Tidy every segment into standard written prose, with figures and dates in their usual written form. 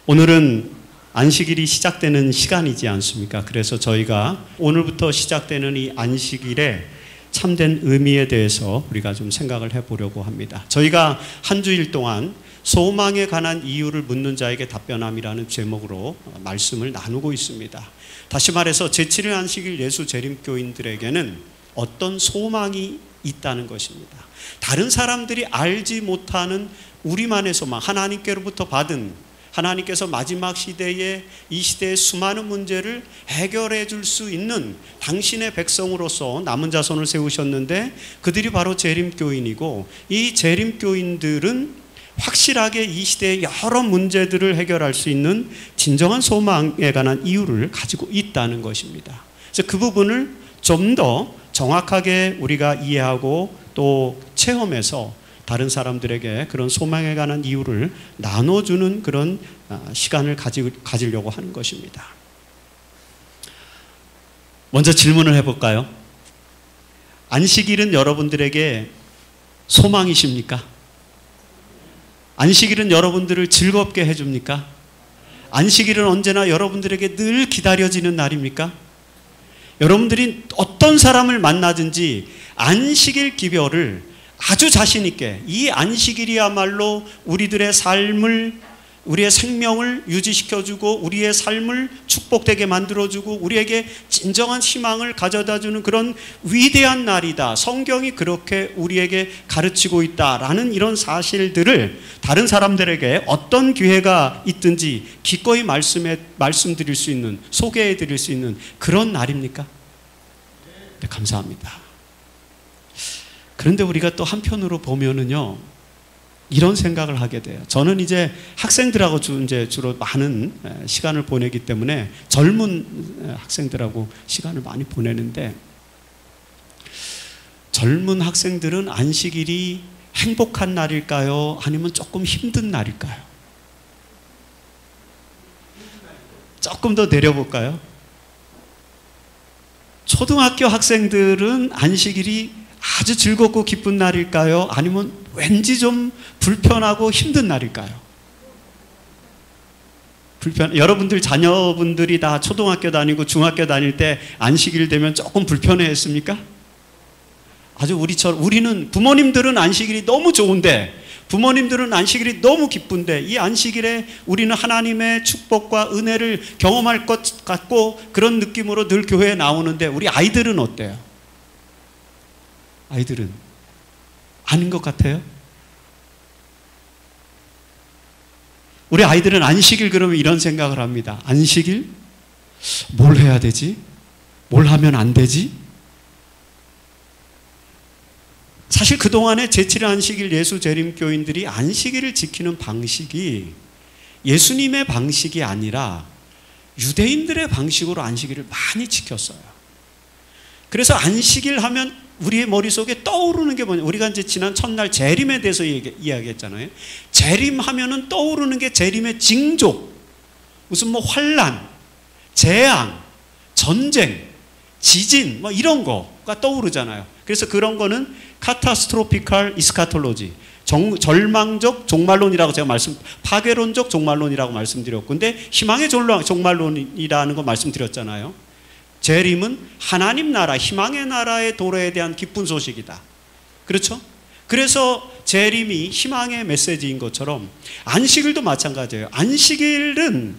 오늘은 안식일이 시작되는 시간이지 않습니까? 그래서 저희가 오늘부터 시작되는 이 안식일의 참된 의미에 대해서 우리가 좀 생각을 해보려고 합니다. 저희가 한 주일 동안 소망에 관한 이유를 묻는 자에게 답변함이라는 제목으로 말씀을 나누고 있습니다. 다시 말해서 제7일 안식일 예수 재림교인들에게는 어떤 소망이 있다는 것입니다. 다른 사람들이 알지 못하는 우리만의 소망, 하나님께로부터 받은, 하나님께서 마지막 시대에 이 시대의 수많은 문제를 해결해 줄 수 있는 당신의 백성으로서 남은 자손을 세우셨는데 그들이 바로 재림교인이고, 이 재림교인들은 확실하게 이 시대의 여러 문제들을 해결할 수 있는 진정한 소망에 관한 이유를 가지고 있다는 것입니다. 그래서 그 부분을 좀 더 정확하게 우리가 이해하고 또 체험해서 다른 사람들에게 그런 소망에 관한 이유를 나눠주는 그런 시간을 가지려고 하는 것입니다. 먼저 질문을 해볼까요? 안식일은 여러분들에게 소망이십니까? 안식일은 여러분들을 즐겁게 해줍니까? 안식일은 언제나 여러분들에게 늘 기다려지는 날입니까? 여러분들이 어떤 사람을 만나든지 안식일 기별을 아주 자신 있게, 이 안식일이야말로 우리들의 삶을, 우리의 생명을 유지시켜주고 우리의 삶을 축복되게 만들어주고 우리에게 진정한 희망을 가져다주는 그런 위대한 날이다, 성경이 그렇게 우리에게 가르치고 있다라는 이런 사실들을 다른 사람들에게 어떤 기회가 있든지 기꺼이 말씀드릴 수 있는, 소개해드릴 수 있는 그런 날입니까? 네, 감사합니다. 그런데 우리가 또 한편으로 보면은요, 이런 생각을 하게 돼요. 저는 이제 학생들하고 주로 많은 시간을 보내기 때문에 젊은 학생들하고 시간을 많이 보내는데, 젊은 학생들은 안식일이 행복한 날일까요? 아니면 조금 힘든 날일까요? 조금 더 내려볼까요? 초등학교 학생들은 안식일이 아주 즐겁고 기쁜 날일까요? 아니면 왠지 좀 불편하고 힘든 날일까요? 여러분들 자녀분들이 다 초등학교 다니고 중학교 다닐 때 안식일 되면 조금 불편해했습니까? 아주 우리는 부모님들은 안식일이 너무 좋은데, 부모님들은 안식일이 너무 기쁜데, 이 안식일에 우리는 하나님의 축복과 은혜를 경험할 것 같고 그런 느낌으로 늘 교회에 나오는데, 우리 아이들은 어때요? 아이들은 아닌 것 같아요? 우리 아이들은 안식일 그러면 이런 생각을 합니다. 안식일? 뭘 해야 되지? 뭘 하면 안 되지? 사실 그동안에 제7일 안식일 예수 재림교인들이 안식일을 지키는 방식이 예수님의 방식이 아니라 유대인들의 방식으로 안식일을 많이 지켰어요. 그래서 안식일 하면 우리의 머릿속에 떠오르는 게 뭐냐, 우리가 이제 지난 첫날 재림에 대해서 이야기했잖아요. 재림하면은 떠오르는 게 재림의 징조, 무슨 뭐 환난, 재앙, 전쟁, 지진 뭐 이런 거가 떠오르잖아요. 그래서 그런 거는 카타스트로피칼 이스카톨로지, 절망적 종말론이라고 제가 파괴론적 종말론이라고 말씀드렸고, 근데 희망의 종말론이라는 거 말씀드렸잖아요. 재림은 하나님 나라, 희망의 나라의 도래에 대한 기쁜 소식이다. 그렇죠? 그래서 재림이 희망의 메시지인 것처럼 안식일도 마찬가지예요. 안식일은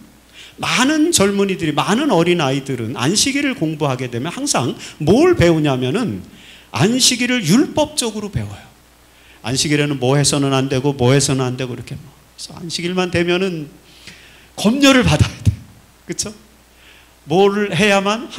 많은 젊은이들이, 많은 어린아이들은 안식일을 공부하게 되면 항상 뭘 배우냐면은 안식일을 율법적으로 배워요. 안식일에는 뭐 해서는 안 되고 뭐 해서는 안 되고 이렇게. 그래서 안식일만 되면은 검열을 받아야 돼. 그렇죠? 뭘 해야만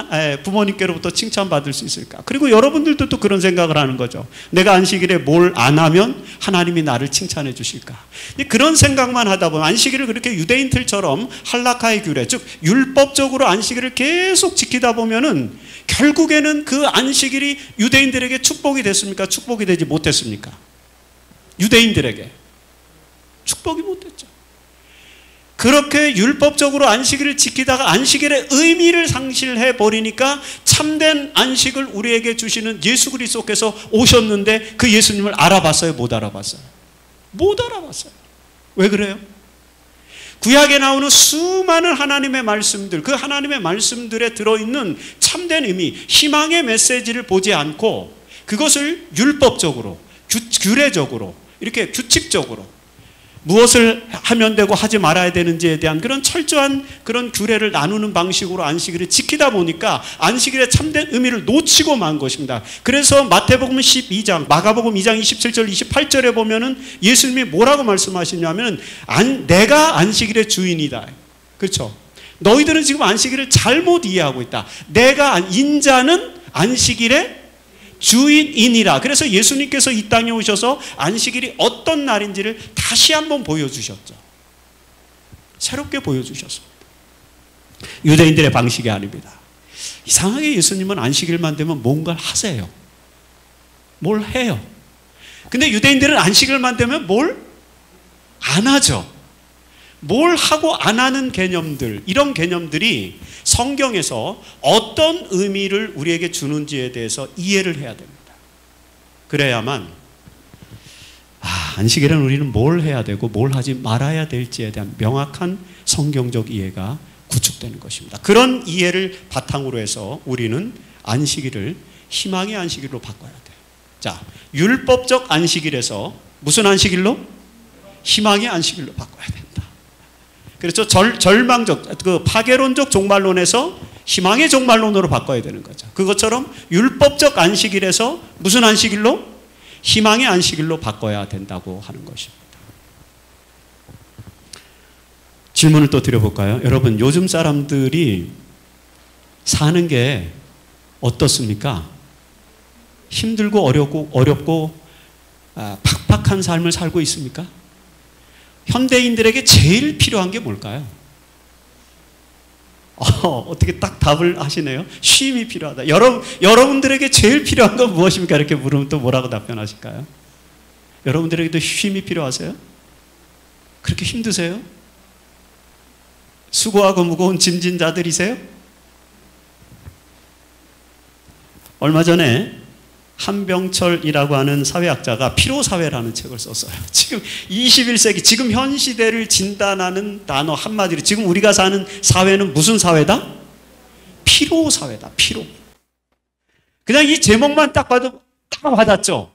부모님께로부터 칭찬받을 수 있을까? 그리고 여러분들도 또 그런 생각을 하는 거죠. 내가 안식일에 뭘 안 하면 하나님이 나를 칭찬해 주실까? 그런 생각만 하다 보면 안식일을 그렇게 유대인들처럼 할라카의 규례, 즉 율법적으로 안식일을 계속 지키다 보면은 결국에는 그 안식일이 유대인들에게 축복이 됐습니까? 축복이 되지 못했습니까? 유대인들에게 축복이 못됐죠. 그렇게 율법적으로 안식일을 지키다가 안식일의 의미를 상실해 버리니까 참된 안식을 우리에게 주시는 예수 그리스도께서 오셨는데 그 예수님을 알아봤어요? 못 알아봤어요? 못 알아봤어요. 왜 그래요? 구약에 나오는 수많은 하나님의 말씀들, 그 하나님의 말씀들에 들어있는 참된 의미, 희망의 메시지를 보지 않고 그것을 율법적으로, 규례적으로, 이렇게 규칙적으로 무엇을 하면 되고 하지 말아야 되는지에 대한 그런 철저한 그런 규례를 나누는 방식으로 안식일을 지키다 보니까 안식일의 참된 의미를 놓치고 만 것입니다. 그래서 마태복음 12장, 마가복음 2장 27절 28절에 보면은 예수님이 뭐라고 말씀하시냐면 내가 안식일의 주인이다. 그렇죠? 너희들은 지금 안식일을 잘못 이해하고 있다. 인자는 안식일의 주인이니라. 그래서 예수님께서 이 땅에 오셔서 안식일이 어떤 날인지를 다시 한번 보여주셨죠. 새롭게 보여주셨습니다. 유대인들의 방식이 아닙니다. 이상하게 예수님은 안식일만 되면 뭔가를 하세요. 뭘 해요. 근데 유대인들은 안식일만 되면 뭘 안 하죠. 뭘 하고 안 하는 개념들, 이런 개념들이 성경에서 어떤 의미를 우리에게 주는지에 대해서 이해를 해야 됩니다. 그래야만 안식일은 우리는 뭘 해야 되고 뭘 하지 말아야 될지에 대한 명확한 성경적 이해가 구축되는 것입니다. 그런 이해를 바탕으로 해서 우리는 안식일을 희망의 안식일로 바꿔야 돼요. 자, 율법적 안식일에서 무슨 안식일로? 희망의 안식일로 바꿔야 된다. 그렇죠. 절망적, 파괴론적 종말론에서 희망의 종말론으로 바꿔야 되는 거죠. 그것처럼 율법적 안식일에서 무슨 안식일로? 희망의 안식일로 바꿔야 된다고 하는 것입니다. 질문을 또 드려볼까요? 여러분, 요즘 사람들이 사는 게 어떻습니까? 힘들고 어렵고 팍팍한 삶을 살고 있습니까? 현대인들에게 제일 필요한 게 뭘까요? 어떻게 딱 답을 하시네요. 쉼이 필요하다. 여러분들에게 제일 필요한 건 무엇입니까? 이렇게 물으면 또 뭐라고 답변하실까요? 여러분들에게도 쉼이 필요하세요? 그렇게 힘드세요? 수고하고 무거운 짐진 자들이세요? 얼마 전에 한병철이라고 하는 사회학자가 피로사회라는 책을 썼어요. 지금 21세기, 지금 현 시대를 진단하는 단어 한마디로 지금 우리가 사는 사회는 무슨 사회다? 피로사회다. 피로. 그냥 이 제목만 딱 봐도 딱 와닿죠?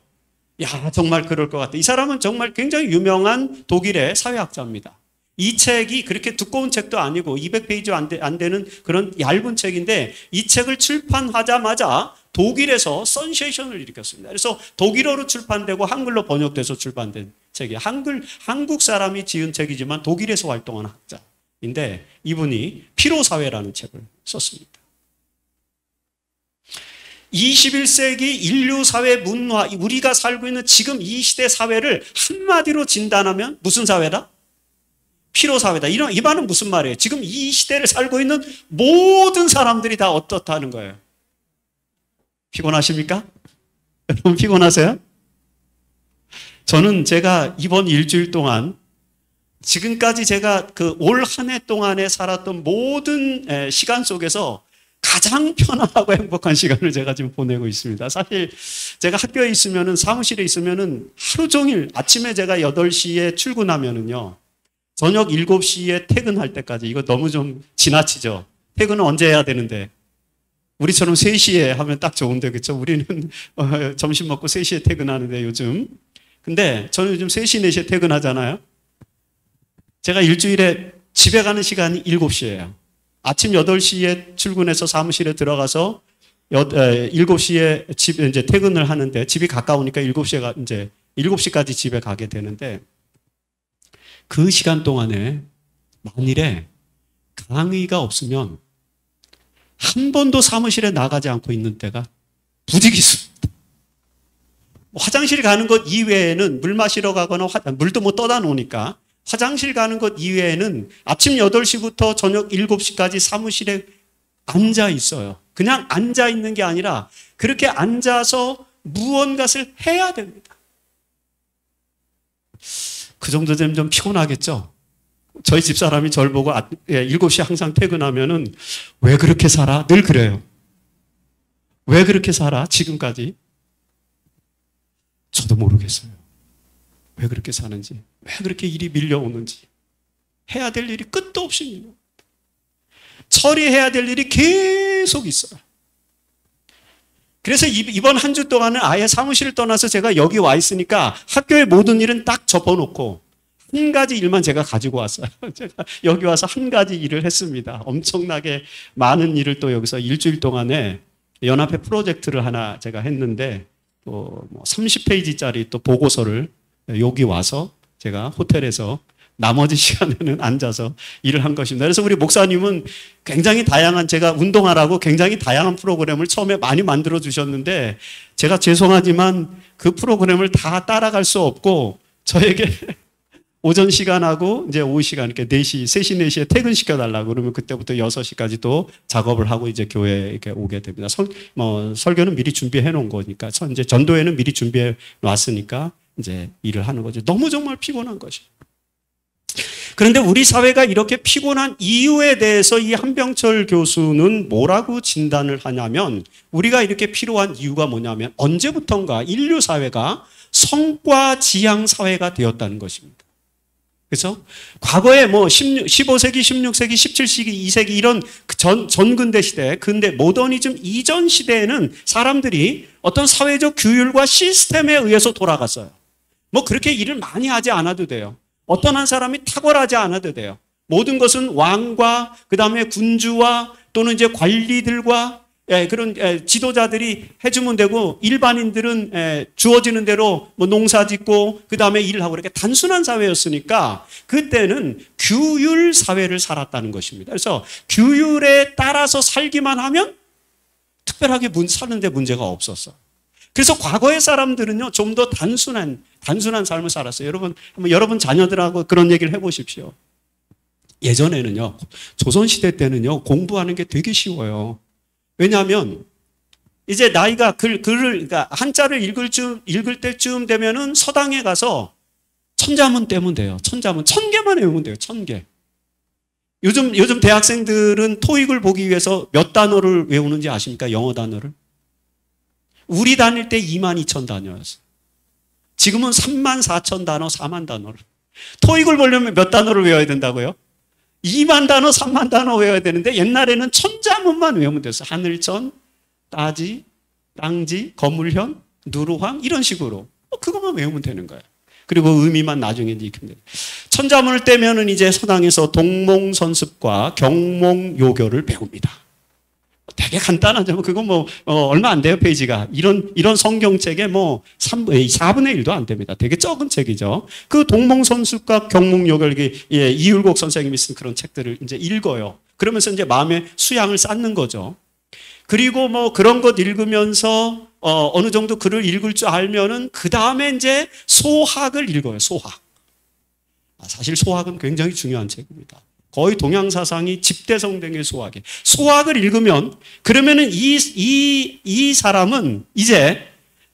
야, 정말 그럴 것 같다. 이 사람은 정말 굉장히 유명한 독일의 사회학자입니다. 이 책이 그렇게 두꺼운 책도 아니고 200페이지 안 되는 그런 얇은 책인데 이 책을 출판하자마자 독일에서 센세이션을 일으켰습니다. 그래서 독일어로 출판되고 한글로 번역돼서 출판된 책이에요. 한국 사람이 지은 책이지만 독일에서 활동한 학자인데 이분이 피로사회라는 책을 썼습니다. 21세기 인류사회 문화, 우리가 살고 있는 지금 이 시대 사회를 한마디로 진단하면 무슨 사회다? 피로사회다. 이 말은 무슨 말이에요? 지금 이 시대를 살고 있는 모든 사람들이 다 어떻다는 거예요? 피곤하십니까? 여러분 피곤하세요? 저는 제가 이번 일주일 동안 지금까지 제가 그 올 한 해 동안에 살았던 모든 시간 속에서 가장 편안하고 행복한 시간을 제가 지금 보내고 있습니다. 사실 제가 학교에 있으면은 사무실에 있으면은 하루 종일 아침에 제가 8시에 출근하면은요. 저녁 7시에 퇴근할 때까지 이거 너무 좀 지나치죠. 퇴근은 언제 해야 되는데 우리처럼 3시에 하면 딱 좋은데 그렇죠? 우리는 점심 먹고 3시에 퇴근하는데 요즘. 근데 저는 요즘 3시, 4시에 퇴근하잖아요. 제가 일주일에 집에 가는 시간이 7시예요. 아침 8시에 출근해서 사무실에 들어가서 7시에 이제 퇴근을 하는데 집이 가까우니까 7시까지 집에 가게 되는데 그 시간 동안에 만일에 강의가 없으면 한 번도 사무실에 나가지 않고 있는 때가 부지기수입니다. 화장실 가는 것 이외에는 물 마시러 가거나 물도 못 떠다 놓으니까 화장실 가는 것 이외에는 아침 8시부터 저녁 7시까지 사무실에 앉아 있어요. 그냥 앉아 있는 게 아니라 그렇게 앉아서 무언가를 해야 됩니다. 그 정도 되면 좀 피곤하겠죠? 저희 집사람이 저를 보고 7시에 항상 퇴근하면은 왜 그렇게 살아? 늘 그래요. 왜 그렇게 살아? 지금까지? 저도 모르겠어요. 왜 그렇게 사는지, 왜 그렇게 일이 밀려오는지. 해야 될 일이 끝도 없이 밀려. 처리해야 될 일이 계속 있어요. 그래서 이번 한 주 동안은 아예 사무실을 떠나서 제가 여기 와 있으니까 학교의 모든 일은 딱 접어놓고 한 가지 일만 제가 가지고 왔어요. 제가 여기 와서 한 가지 일을 했습니다. 엄청나게 많은 일을 또 여기서 일주일 동안에 연합회 프로젝트를 하나 제가 했는데 또 30페이지짜리 또 보고서를 여기 와서 제가 호텔에서 나머지 시간에는 앉아서 일을 한 것입니다. 그래서 우리 목사님은 굉장히 다양한, 제가 운동하라고 굉장히 다양한 프로그램을 처음에 많이 만들어 주셨는데 제가 죄송하지만 그 프로그램을 다 따라갈 수 없고 저에게 오전 시간하고 이제 오후 시간 이렇게 4시, 3시, 4시에 퇴근시켜 달라고 그러면 그때부터 6시까지 또 작업을 하고 이제 교회에 이렇게 오게 됩니다. 설교는 미리 준비해 놓은 거니까, 이제 전도회는 미리 준비해 놨으니까 이제 일을 하는 거죠. 너무 정말 피곤한 것이죠. 그런데 우리 사회가 이렇게 피곤한 이유에 대해서 이 한병철 교수는 뭐라고 진단을 하냐면, 우리가 이렇게 필요한 이유가 뭐냐면 언제부턴가 인류 사회가 성과 지향 사회가 되었다는 것입니다. 그래서 과거에 15세기, 16세기, 17세기, 2세기 이런 전근대 시대, 근데 모더니즘 이전 시대에는 사람들이 어떤 사회적 규율과 시스템에 의해서 돌아갔어요. 그렇게 일을 많이 하지 않아도 돼요. 어떤 한 사람이 탁월하지 않아도 돼요. 모든 것은 왕과 그다음에 군주와 또는 이제 관리들과 그런 지도자들이 해주면 되고, 일반인들은 주어지는 대로 농사 짓고 그다음에 일을 하고, 이렇게 단순한 사회였으니까 그때는 규율 사회를 살았다는 것입니다. 그래서 규율에 따라서 살기만 하면 특별하게 사는데 문제가 없었어요. 그래서 과거의 사람들은요, 좀 더 단순한 삶을 살았어요. 여러분 자녀들하고 그런 얘기를 해보십시오. 예전에는요, 조선시대 때는요, 공부하는 게 되게 쉬워요. 왜냐하면 이제 나이가 그러니까 한자를 읽을 때쯤 되면은 서당에 가서 천자문 떼면 돼요. 천자문 1000개만 외우면 돼요. 1000개. 요즘 대학생들은 토익을 보기 위해서 몇 단어를 외우는지 아십니까? 영어 단어를. 우리 다닐 때 22,000단어였어요. 지금은 34,000단어, 4만 단어를. 토익을 보려면 몇 단어를 외워야 된다고요? 2만 단어, 3만 단어 외워야 되는데 옛날에는 천자문만 외우면 됐어요. 하늘천, 따지, 땅지, 거물현, 누루황 이런 식으로. 그것만 외우면 되는 거예요. 그리고 의미만 나중에 익히면 돼요. 천자문을 떼면은 이제 서당에서 동몽선습과 경몽요교를 배웁니다. 되게 간단하죠. 그거 얼마 안 돼요, 페이지가. 이런 성경책에 4분의 1도 안 됩니다. 되게 적은 책이죠. 그 동몽선습과 경몽요결, 이율곡 선생님이 쓴 그런 책들을 이제 읽어요. 그러면서 이제 마음의 수양을 쌓는 거죠. 그리고 그런 것 읽으면서, 어느 정도 글을 읽을 줄 알면은, 그 다음에 이제 소학을 읽어요, 소학. 사실 소학은 굉장히 중요한 책입니다. 거의 동양 사상이 집대성당의 소학이에요. 소학을 읽으면, 그러면은 이 사람은 이제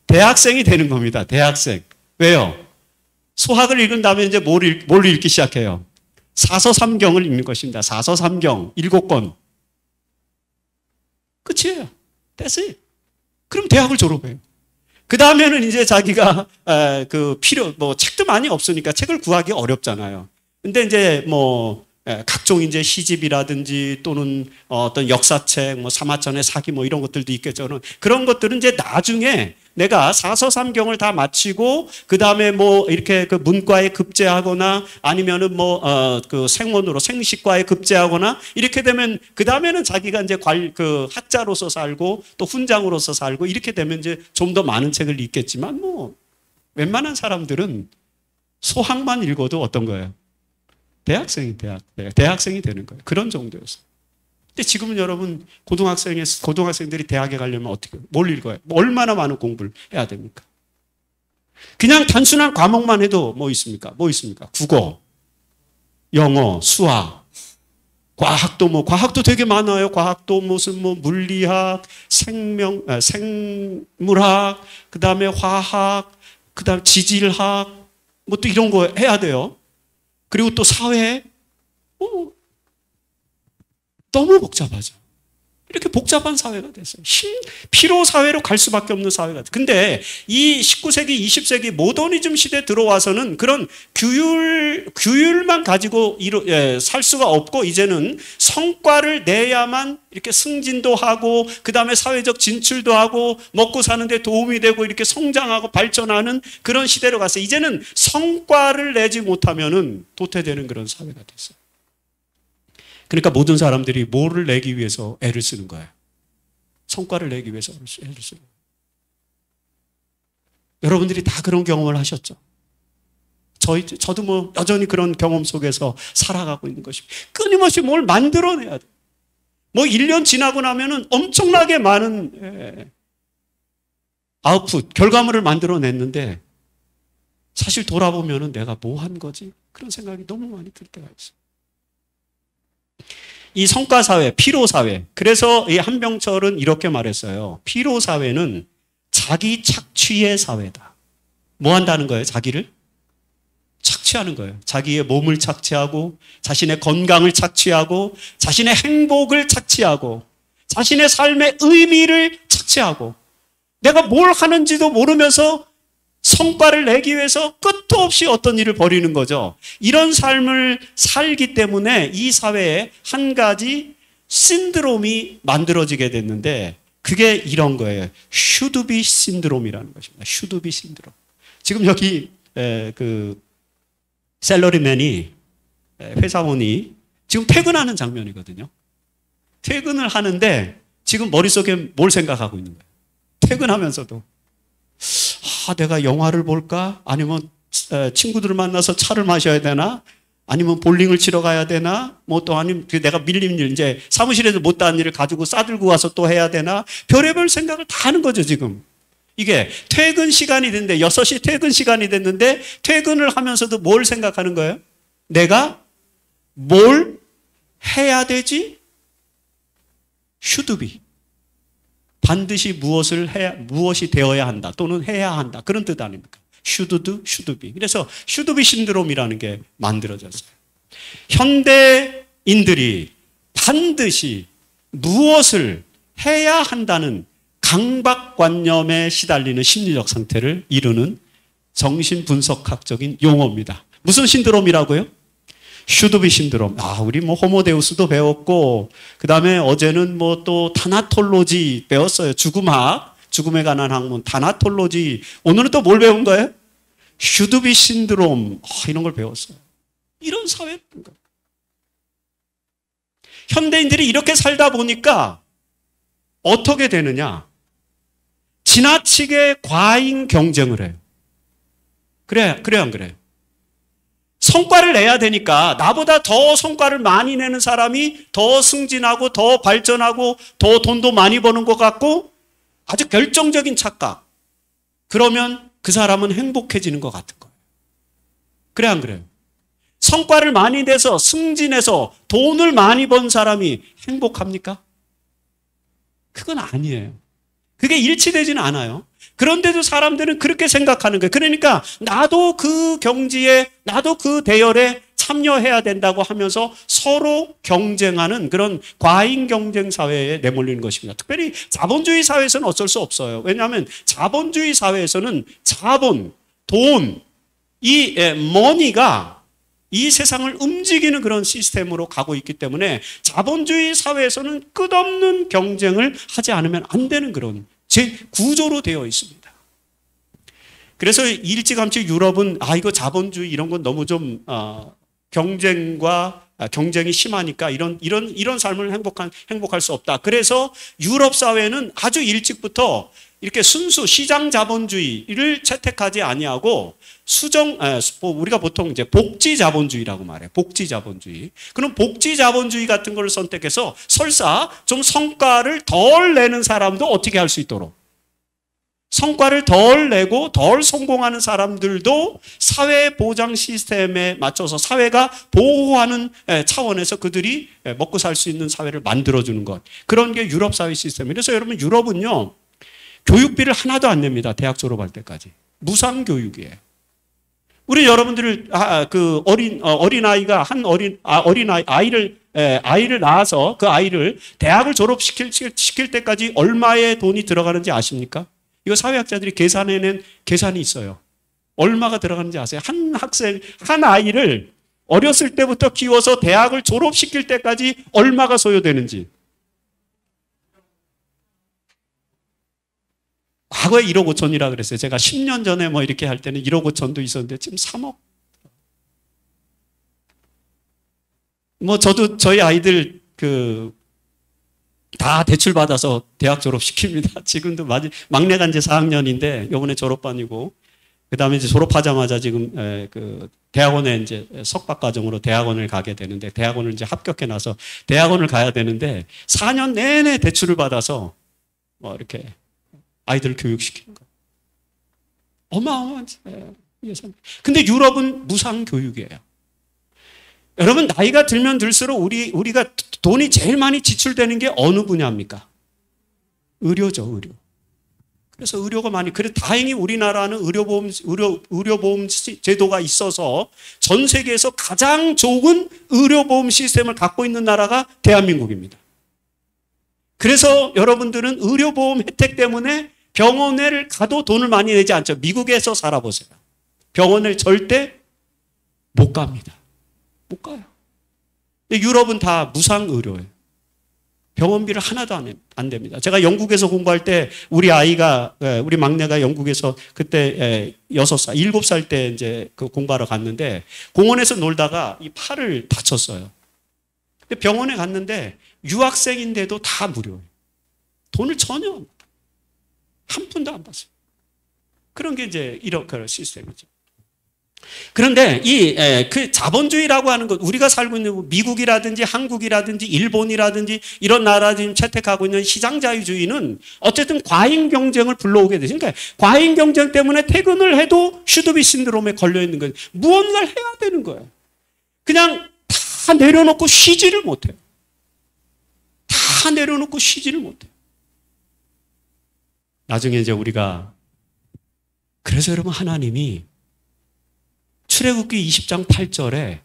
대학생이 되는 겁니다. 대학생. 왜요? 소학을 읽은 다음에 이제 뭘 읽기 시작해요? 사서삼경을 읽는 것입니다. 사서삼경 7권. 끝이에요. That's it. 그럼 대학을 졸업해요. 그 다음에는 이제 자기가 책도 많이 없으니까 책을 구하기 어렵잖아요. 근데 이제 각종 이제 시집이라든지 또는 어떤 역사책, 사마천의 사기 이런 것들도 있겠죠. 그런 것들은 이제 나중에 내가 사서삼경을 다 마치고 그 다음에 이렇게 그 문과에 급제하거나 아니면은 그 생원으로 생식과에 급제하거나 이렇게 되면 그 다음에는 자기가 이제 학자로서 살고 또 훈장으로서 살고 이렇게 되면 이제 좀 더 많은 책을 읽겠지만 웬만한 사람들은 소학만 읽어도 어떤 거예요? 대학생이 되는 거예요. 그런 정도였어요. 근데 지금은 여러분 고등학생들이 대학에 가려면 뭘 읽어요? 얼마나 많은 공부를 해야 됩니까? 그냥 단순한 과목만 해도 뭐 있습니까? 국어, 영어, 수학, 과학도 되게 많아요. 과학도 무슨 물리학, 생물학, 그 다음에 화학, 그 다음에 지질학, 또 이런 거 해야 돼요. 그리고 또 사회, 너무 복잡하죠. 이렇게 복잡한 사회가 됐어요. 피로 사회로 갈 수밖에 없는 사회가 됐어요. 근데 이 19세기, 20세기 모더니즘 시대에 들어와서는 그런 규율만 가지고 살 수가 없고 이제는 성과를 내야만 이렇게 승진도 하고 그 다음에 사회적 진출도 하고 먹고 사는데 도움이 되고 이렇게 성장하고 발전하는 그런 시대로 갔어요. 이제는 성과를 내지 못하면은 도태되는 그런 사회가 됐어요. 그러니까 모든 사람들이 뭐를 내기 위해서 애를 쓰는 거예요? 성과를 내기 위해서 애를 쓰는 거예요. 여러분들이 다 그런 경험을 하셨죠? 저도 뭐 여전히 그런 경험 속에서 살아가고 있는 것입니다. 끊임없이 뭘 만들어내야 돼. 뭐 1년 지나고 나면은 엄청나게 많은 아웃풋, 결과물을 만들어냈는데 사실 돌아보면은 내가 뭐 한 거지? 그런 생각이 너무 많이 들 때가 있어요. 이 성과사회, 피로사회. 그래서 이 한병철은 이렇게 말했어요. 피로사회는 자기 착취의 사회다. 뭐 한다는 거예요? 자기를? 착취하는 거예요. 자기의 몸을 착취하고 자신의 건강을 착취하고 자신의 행복을 착취하고 자신의 삶의 의미를 착취하고 내가 뭘 하는지도 모르면서 성과를 내기 위해서 끝도 없이 어떤 일을 벌이는 거죠. 이런 삶을 살기 때문에 이 사회에 한 가지 신드롬이 만들어지게 됐는데 그게 이런 거예요. 슈드비 신드롬이라는 것입니다. 슈드비 신드롬. 지금 여기 그 셀러리맨이 회사원이 지금 퇴근하는 장면이거든요. 퇴근을 하는데 지금 머릿속에 뭘 생각하고 있는 거예요? 퇴근하면서도 내가 영화를 볼까? 아니면 친구들을 만나서 차를 마셔야 되나? 아니면 볼링을 치러 가야 되나? 뭐 또 아니면 내가 밀린 일, 이제 사무실에서 못다한 일을 가지고 싸들고 와서 또 해야 되나? 별의별 생각을 다 하는 거죠, 지금. 이게 퇴근 시간이 됐는데 6시 퇴근 시간이 됐는데 퇴근을 하면서도 뭘 생각하는 거예요? 내가 뭘 해야 되지? 슈드비. 반드시 무엇이 되어야 한다 또는 해야 한다 그런 뜻 아닙니까? 슈드비. 그래서 슈드비 신드롬이라는 게 만들어졌어요. 현대인들이 반드시 무엇을 해야 한다는 강박관념에 시달리는 심리적 상태를 이루는 정신분석학적인 용어입니다. 무슨 신드롬이라고요? 슈드비 신드롬. 우리 뭐 호모데우스도 배웠고, 그 다음에 어제는 뭐 또 타나톨로지 배웠어요. 죽음학, 죽음에 관한 학문, 타나톨로지. 오늘은 또 뭘 배운 거예요? 슈드비 신드롬. 이런 걸 배웠어요. 이런 사회인 거예요. 현대인들이 이렇게 살다 보니까 어떻게 되느냐? 지나치게 과잉 경쟁을 해요. 그래요, 안 그래요? 성과를 내야 되니까 나보다 더 성과를 많이 내는 사람이 더 승진하고 더 발전하고 더 돈도 많이 버는 것 같고 아주 결정적인 착각. 그러면 그 사람은 행복해지는 것 같은 거예요. 그래 안 그래요? 성과를 많이 내서 승진해서 돈을 많이 번 사람이 행복합니까? 그건 아니에요. 그게 일치되지는 않아요. 그런데도 사람들은 그렇게 생각하는 거예요. 그러니까 나도 그 경지에, 나도 그 대열에 참여해야 된다고 하면서 서로 경쟁하는 그런 과잉 경쟁 사회에 내몰리는 것입니다. 특별히 자본주의 사회에서는 어쩔 수 없어요. 왜냐하면 자본주의 사회에서는 자본, 돈, 이 머니가 이 세상을 움직이는 그런 시스템으로 가고 있기 때문에 자본주의 사회에서는 끝없는 경쟁을 하지 않으면 안 되는 그런 제 구조로 되어 있습니다. 그래서 일찌감치 유럽은 이거 자본주의 이런 건 너무 좀 경쟁이 심하니까 이런 삶을 행복할 수 없다. 그래서 유럽 사회는 아주 일찍부터 이렇게 순수 시장 자본주의를 채택하지 아니하고 우리가 보통 이제 복지 자본주의라고 말해요. 복지 자본주의. 그럼 복지 자본주의 같은 걸 선택해서 설사 좀 성과를 덜 내는 사람도 어떻게 할 수 있도록 성과를 덜 내고 덜 성공하는 사람들도 사회 보장 시스템에 맞춰서 사회가 보호하는 차원에서 그들이 먹고 살 수 있는 사회를 만들어주는 것. 그런 게 유럽 사회 시스템이에요. 그래서 여러분 유럽은요. 교육비를 하나도 안 냅니다. 대학 졸업할 때까지. 무상교육이에요. 우리 여러분들을 그 어린 아이가 아이를 낳아서 그 아이를 대학을 졸업시킬 때까지 얼마의 돈이 들어가는지 아십니까? 이거 사회학자들이 계산해낸 계산이 있어요. 얼마가 들어가는지 아세요? 한 아이를 어렸을 때부터 키워서 대학을 졸업시킬 때까지 얼마가 소요되는지. 과거에 1억 5천이라 그랬어요. 제가 10년 전에 뭐 이렇게 할 때는 1억 5천도 있었는데 지금 3억. 뭐 저도 저희 아이들 다 대출 받아서 대학 졸업시킵니다. 지금도 막내가 이제 4학년인데 요번에 졸업반이고, 그다음에 이제 졸업하자마자 지금 대학원에 이제 석박 과정으로 대학원을 가게 되는데, 대학원을 이제 합격해 나서 대학원을 가야 되는데 4년 내내 대출을 받아서 뭐 이렇게 아이들을 교육시키는 거예요. 어마어마한 예산. 근데 유럽은 무상 교육이에요. 여러분, 나이가 들면 들수록 우리가 돈이 제일 많이 지출되는 게 어느 분야입니까? 의료죠, 의료. 그래서 의료가 그래서 다행히 우리나라는 의료보험 제도가 있어서 전 세계에서 가장 좋은 의료보험 시스템을 갖고 있는 나라가 대한민국입니다. 그래서 여러분들은 의료보험 혜택 때문에 병원을 가도 돈을 많이 내지 않죠. 미국에서 살아보세요. 병원을 절대 못 갑니다. 못 가요. 근데 유럽은 다 무상 의료예요. 병원비를 하나도 안 됩니다. 제가 영국에서 공부할 때 우리 막내가 영국에서 그때 6살, 7살 때 이제 공부하러 갔는데 공원에서 놀다가 이 팔을 다쳤어요. 근데 병원에 갔는데 유학생인데도 다 무료예요. 돈을 전혀 한 푼도 안 받았어요. 그런 게 이제 이런 시스템이죠. 그런데 그 자본주의라고 하는 것, 우리가 살고 있는 미국이라든지 한국이라든지 일본이라든지 이런 나라 지금 채택하고 있는 시장자유주의는 어쨌든 과잉 경쟁을 불러오게 되죠. 그러니까 과잉 경쟁 때문에 퇴근을 해도 슈도비 신드롬에 걸려 있는 거예요. 무언가를 해야 되는 거예요. 그냥 다 내려놓고 쉬지를 못해요. 다 내려놓고 쉬지를 못해요. 나중에 이제 그래서 여러분, 하나님이 출애굽기 20장 8절에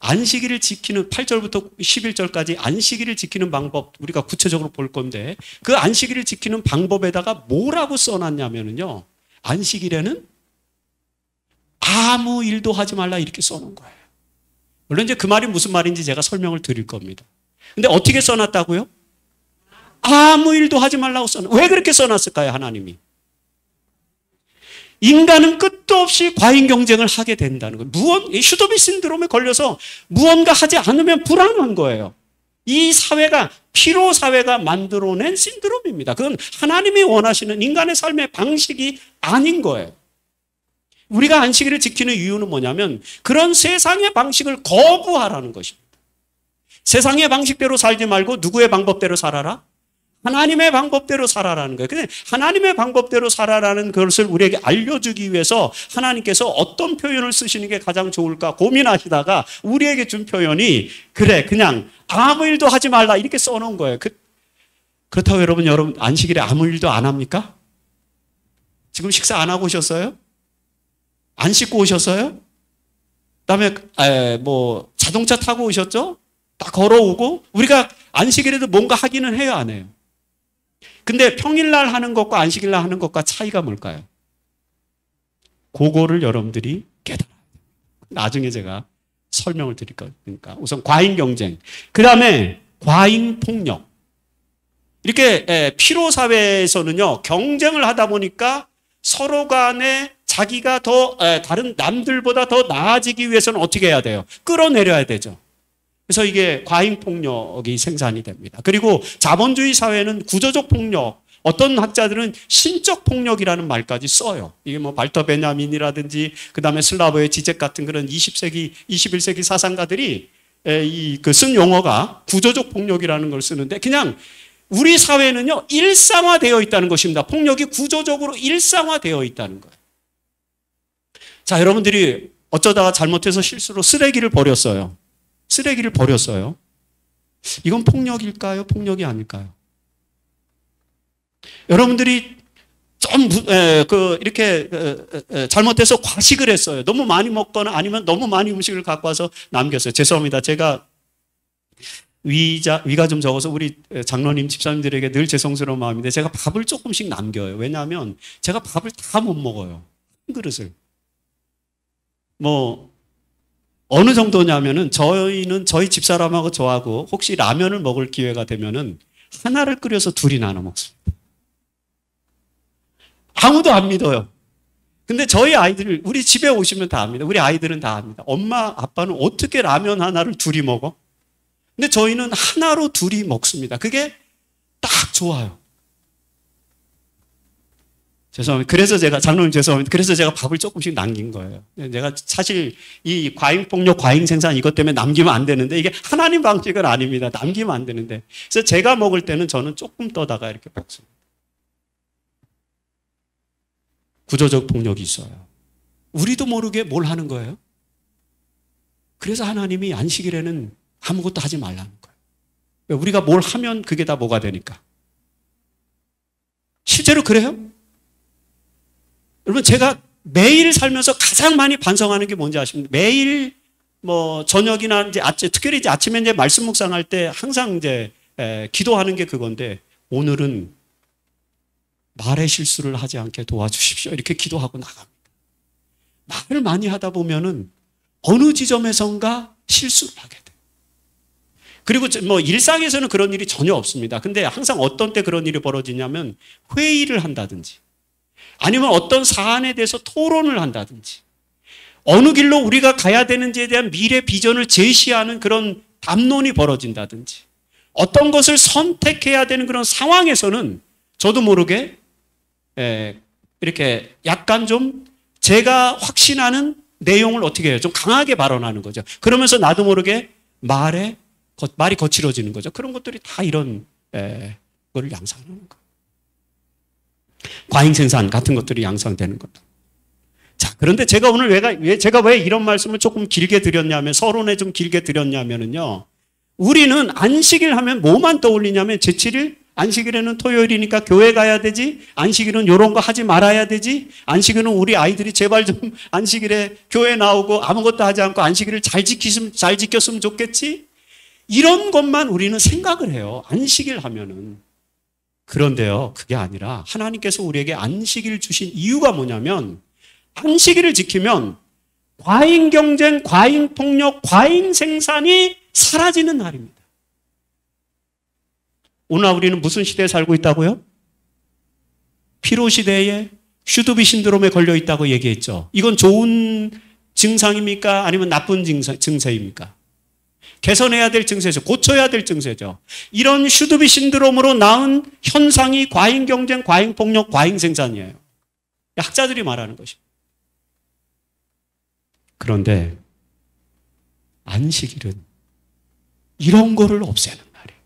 안식일을 지키는 8절부터 11절까지 안식일을 지키는 방법, 우리가 구체적으로 볼 건데, 그 안식일을 지키는 방법에다가 뭐라고 써놨냐면요, 안식일에는 아무 일도 하지 말라 이렇게 써놓은 거예요. 물론 이제 그 말이 무슨 말인지 제가 설명을 드릴 겁니다. 근데 어떻게 써놨다고요? 아무 일도 하지 말라고 왜 그렇게 써놨을까요, 하나님이? 인간은 끝도 없이 과잉 경쟁을 하게 된다는 거예요. 슈도비 신드롬에 걸려서 무언가 하지 않으면 불안한 거예요. 이 사회가, 피로 사회가 만들어낸 신드롬입니다. 그건 하나님이 원하시는 인간의 삶의 방식이 아닌 거예요. 우리가 안식일을 지키는 이유는 뭐냐면 그런 세상의 방식을 거부하라는 것입니다. 세상의 방식대로 살지 말고 누구의 방법대로 살아라? 하나님의 방법대로 살아라는 거예요. 근데 하나님의 방법대로 살아라는 것을 우리에게 알려주기 위해서 하나님께서 어떤 표현을 쓰시는 게 가장 좋을까 고민하시다가 우리에게 준 표현이 그냥 아무 일도 하지 말라 이렇게 써놓은 거예요. 그렇다고 여러분 안식일에 아무 일도 안 합니까? 지금 식사 안 하고 오셨어요? 안 씻고 오셨어요? 그다음에 뭐 자동차 타고 오셨죠? 다 걸어오고. 우리가 안식일에도 뭔가 하기는 해요, 안 해요? 근데 평일날 하는 것과 안식일날 하는 것과 차이가 뭘까요? 그거를 여러분들이 깨달아야 돼요. 나중에 제가 설명을 드릴 거니까. 우선 과잉 경쟁, 그 다음에 과잉 폭력. 이렇게 피로사회에서는요, 경쟁을 하다 보니까 서로 간에 자기가 더 다른 남들보다 더 나아지기 위해서는 어떻게 해야 돼요? 끌어내려야 되죠. 그래서 이게 과잉 폭력이 생산이 됩니다. 그리고 자본주의 사회는 구조적 폭력, 어떤 학자들은 신적 폭력이라는 말까지 써요. 이게 뭐 발터 베냐민이라든지 그다음에 슬라보의 지적 같은 그런 20세기, 21세기 사상가들이 쓴 용어가 구조적 폭력이라는 걸 쓰는데, 그냥 우리 사회는요, 일상화되어 있다는 것입니다. 폭력이 구조적으로 일상화되어 있다는 거예요. 자, 여러분들이 어쩌다가 잘못해서 실수로 쓰레기를 버렸어요. 이건 폭력일까요? 폭력이 아닐까요? 여러분들이 이렇게 잘못해서 과식을 했어요. 너무 많이 먹거나 아니면 너무 많이 음식을 갖고 와서 남겼어요. 죄송합니다. 제가 위가 좀 적어서 우리 장로님, 집사님들에게 늘 죄송스러운 마음인데 제가 밥을 조금씩 남겨요. 왜냐하면 제가 밥을 다 못 먹어요. 한 그릇을. 어느 정도냐면은 저희는 저희 집사람하고 저하고 혹시 라면을 먹을 기회가 되면은 하나를 끓여서 둘이 나눠 먹습니다. 아무도 안 믿어요. 근데 저희 아이들, 우리 집에 오시면 다 압니다. 우리 아이들은 다 압니다. 엄마, 아빠는 어떻게 라면 하나를 둘이 먹어? 근데 저희는 하나로 둘이 먹습니다. 그게 딱 좋아요. 죄송합니다. 그래서 제가, 장로님 죄송합니다. 그래서 제가 밥을 조금씩 남긴 거예요. 제가 사실 이 과잉폭력, 과잉생산 이것 때문에 남기면 안 되는데 이게 하나님 방식은 아닙니다. 남기면 안 되는데. 그래서 제가 먹을 때는 저는 조금 떠다가 이렇게 먹습니다. 구조적 폭력이 있어요. 우리도 모르게 뭘 하는 거예요? 그래서 하나님이 안식일에는 아무것도 하지 말라는 거예요. 왜? 우리가 뭘 하면 그게 다 뭐가 되니까. 실제로 그래요? 여러분, 제가 매일 살면서 가장 많이 반성하는 게 뭔지 아십니까? 매일 저녁이나 이제 특별히 이제 아침에 이제 말씀 묵상할 때 항상 이제 기도하는 게 그건데, 오늘은 말의 실수를 하지 않게 도와주십시오. 이렇게 기도하고 나갑니다. 말을 많이 하다 보면은 어느 지점에선가 실수를 하게 돼요. 그리고 일상에서는 그런 일이 전혀 없습니다. 근데 항상 어떤 때 그런 일이 벌어지냐면 회의를 한다든지 아니면 어떤 사안에 대해서 토론을 한다든지 어느 길로 우리가 가야 되는지에 대한 미래 비전을 제시하는 그런 담론이 벌어진다든지 어떤 것을 선택해야 되는 그런 상황에서는 저도 모르게 이렇게 약간 좀 제가 확신하는 내용을 어떻게 해요? 좀 강하게 발언하는 거죠. 그러면서 나도 모르게 말이 거칠어지는 거죠. 그런 것들이 다 이런 거를 양상하는 거예요. 과잉생산 같은 것들이 양상되는 겁니다. 자, 그런데 제가 오늘 제가 왜 이런 말씀을 조금 길게 드렸냐면, 서론에 좀 길게 드렸냐면요. 우리는 안식일 하면 뭐만 떠올리냐면 제7일, 안식일에는 토요일이니까 교회 가야 되지, 안식일은 이런 거 하지 말아야 되지, 안식일은 우리 아이들이 제발 좀 안식일에 교회 나오고 아무것도 하지 않고 안식일을 잘 지켰으면 좋겠지? 이런 것만 우리는 생각을 해요. 안식일 하면은. 그런데요, 그게 아니라 하나님께서 우리에게 안식일 주신 이유가 뭐냐면 안식일을 지키면 과잉 경쟁, 과잉 폭력, 과잉 생산이 사라지는 날입니다. 오늘 우리는 무슨 시대에 살고 있다고요? 피로 시대에 슈드비 신드롬에 걸려 있다고 얘기했죠. 이건 좋은 증상입니까? 아니면 나쁜 증세입니까? 개선해야 될 증세죠. 고쳐야 될 증세죠. 이런 슈드비 신드롬으로 낳은 현상이 과잉 경쟁, 과잉 폭력, 과잉 생산이에요. 학자들이 말하는 것입니다. 그런데 안식일은 이런 거를 없애는 날이에요.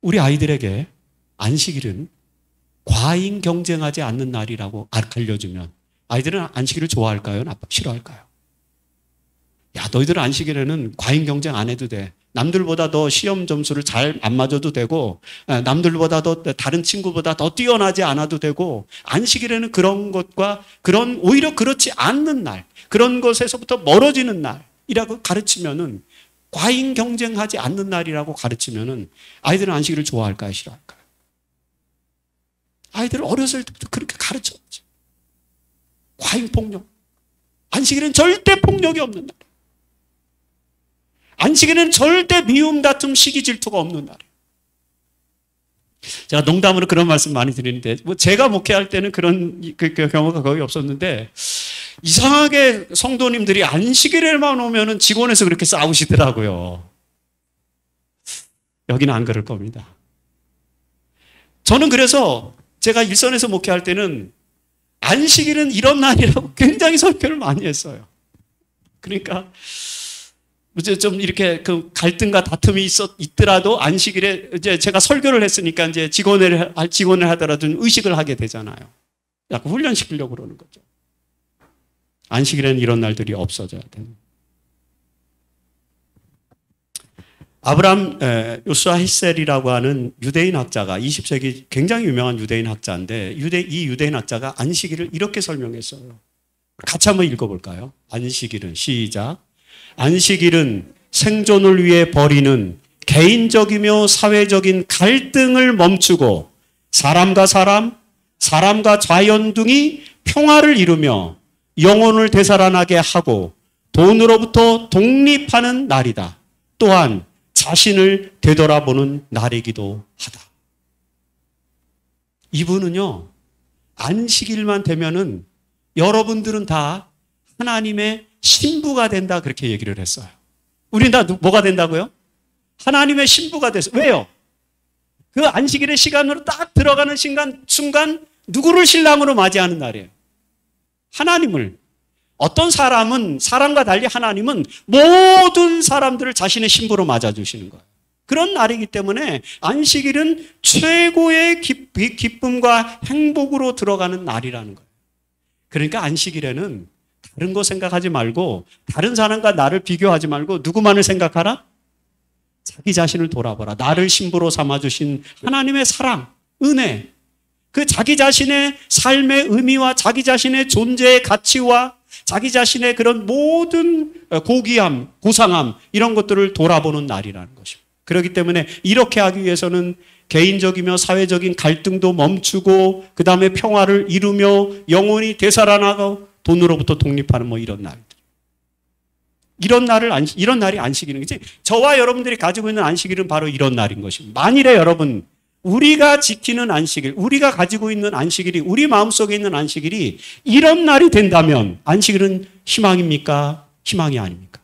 우리 아이들에게 안식일은 과잉 경쟁하지 않는 날이라고 알려주면 아이들은 안식일을 좋아할까요? 싫어할까요? 야, 너희들 안식일에는 과잉 경쟁 안 해도 돼. 남들보다 더 시험 점수를 잘 안 맞아도 되고, 남들보다 더 다른 친구보다 더 뛰어나지 않아도 되고, 안식일에는 그런 것과 오히려 그렇지 않는 날, 그런 것에서부터 멀어지는 날이라고 가르치면은, 과잉 경쟁하지 않는 날이라고 가르치면은 아이들은 안식일을 좋아할까요? 싫어할까요? 아이들을 어렸을 때부터 그렇게 가르쳤지. 과잉 폭력. 안식일은 절대 폭력이 없는 날. 안식일은 절대 미움, 다툼, 시기, 질투가 없는 날이에요. 제가 농담으로 그런 말씀 많이 드리는데, 제가 목회할 때는 그런 경우가 거의 없었는데, 이상하게 성도님들이 안식일에만 오면은 직원에서 그렇게 싸우시더라고요. 여기는 안 그럴 겁니다. 저는 그래서 제가 일선에서 목회할 때는 안식일은 이런 날이라고 굉장히 설교를 많이 했어요. 그러니까, 이제 좀 이렇게 그 갈등과 다툼이 있더라도 안식일에 이제 제가 설교를 했으니까 이제 직원을 하더라도 의식을 하게 되잖아요. 약간 훈련시키려고 그러는 거죠. 안식일에는 이런 날들이 없어져야 돼요. 아브람 요스와 헷셀이라고 하는 유대인 학자가 20세기 굉장히 유명한 유대인 학자인데 이 유대인 학자가 안식일을 이렇게 설명했어요. 같이 한번 읽어볼까요? 안식일은 시작. 안식일은 생존을 위해 벌이는 개인적이며 사회적인 갈등을 멈추고 사람과 사람, 사람과 자연 등이 평화를 이루며 영혼을 되살아나게 하고 돈으로부터 독립하는 날이다. 또한 자신을 되돌아보는 날이기도 하다. 이분은요, 안식일만 되면은 여러분들은 다 하나님의 신부가 된다 그렇게 얘기를 했어요. 우리는 다 뭐가 된다고요? 하나님의 신부가 됐어요. 왜요? 그 안식일의 시간으로 딱 들어가는 순간 누구를 신랑으로 맞이하는 날이에요? 하나님을. 어떤 사람은 사람과 달리 하나님은 모든 사람들을 자신의 신부로 맞아주시는 거예요. 그런 날이기 때문에 안식일은 최고의 기쁨과 행복으로 들어가는 날이라는 거예요. 그러니까 안식일에는 다른 거 생각하지 말고 다른 사람과 나를 비교하지 말고 누구만을 생각하라? 자기 자신을 돌아보라. 나를 신부로 삼아주신 하나님의 사랑, 은혜, 그 자기 자신의 삶의 의미와 자기 자신의 존재의 가치와 자기 자신의 그런 모든 고귀함, 고상함 이런 것들을 돌아보는 날이라는 것입니다. 그렇기 때문에 이렇게 하기 위해서는 개인적이며 사회적인 갈등도 멈추고 그 다음에 평화를 이루며 영혼이 되살아나고 돈으로부터 독립하는 뭐 이런 날들. 이런 날이 안식일인 거지. 저와 여러분들이 가지고 있는 안식일은 바로 이런 날인 것입니다. 만일에 여러분 우리가 지키는 안식일, 우리가 가지고 있는 안식일이 우리 마음속에 있는 안식일이 이런 날이 된다면 안식일은 희망입니까? 희망이 아닙니까?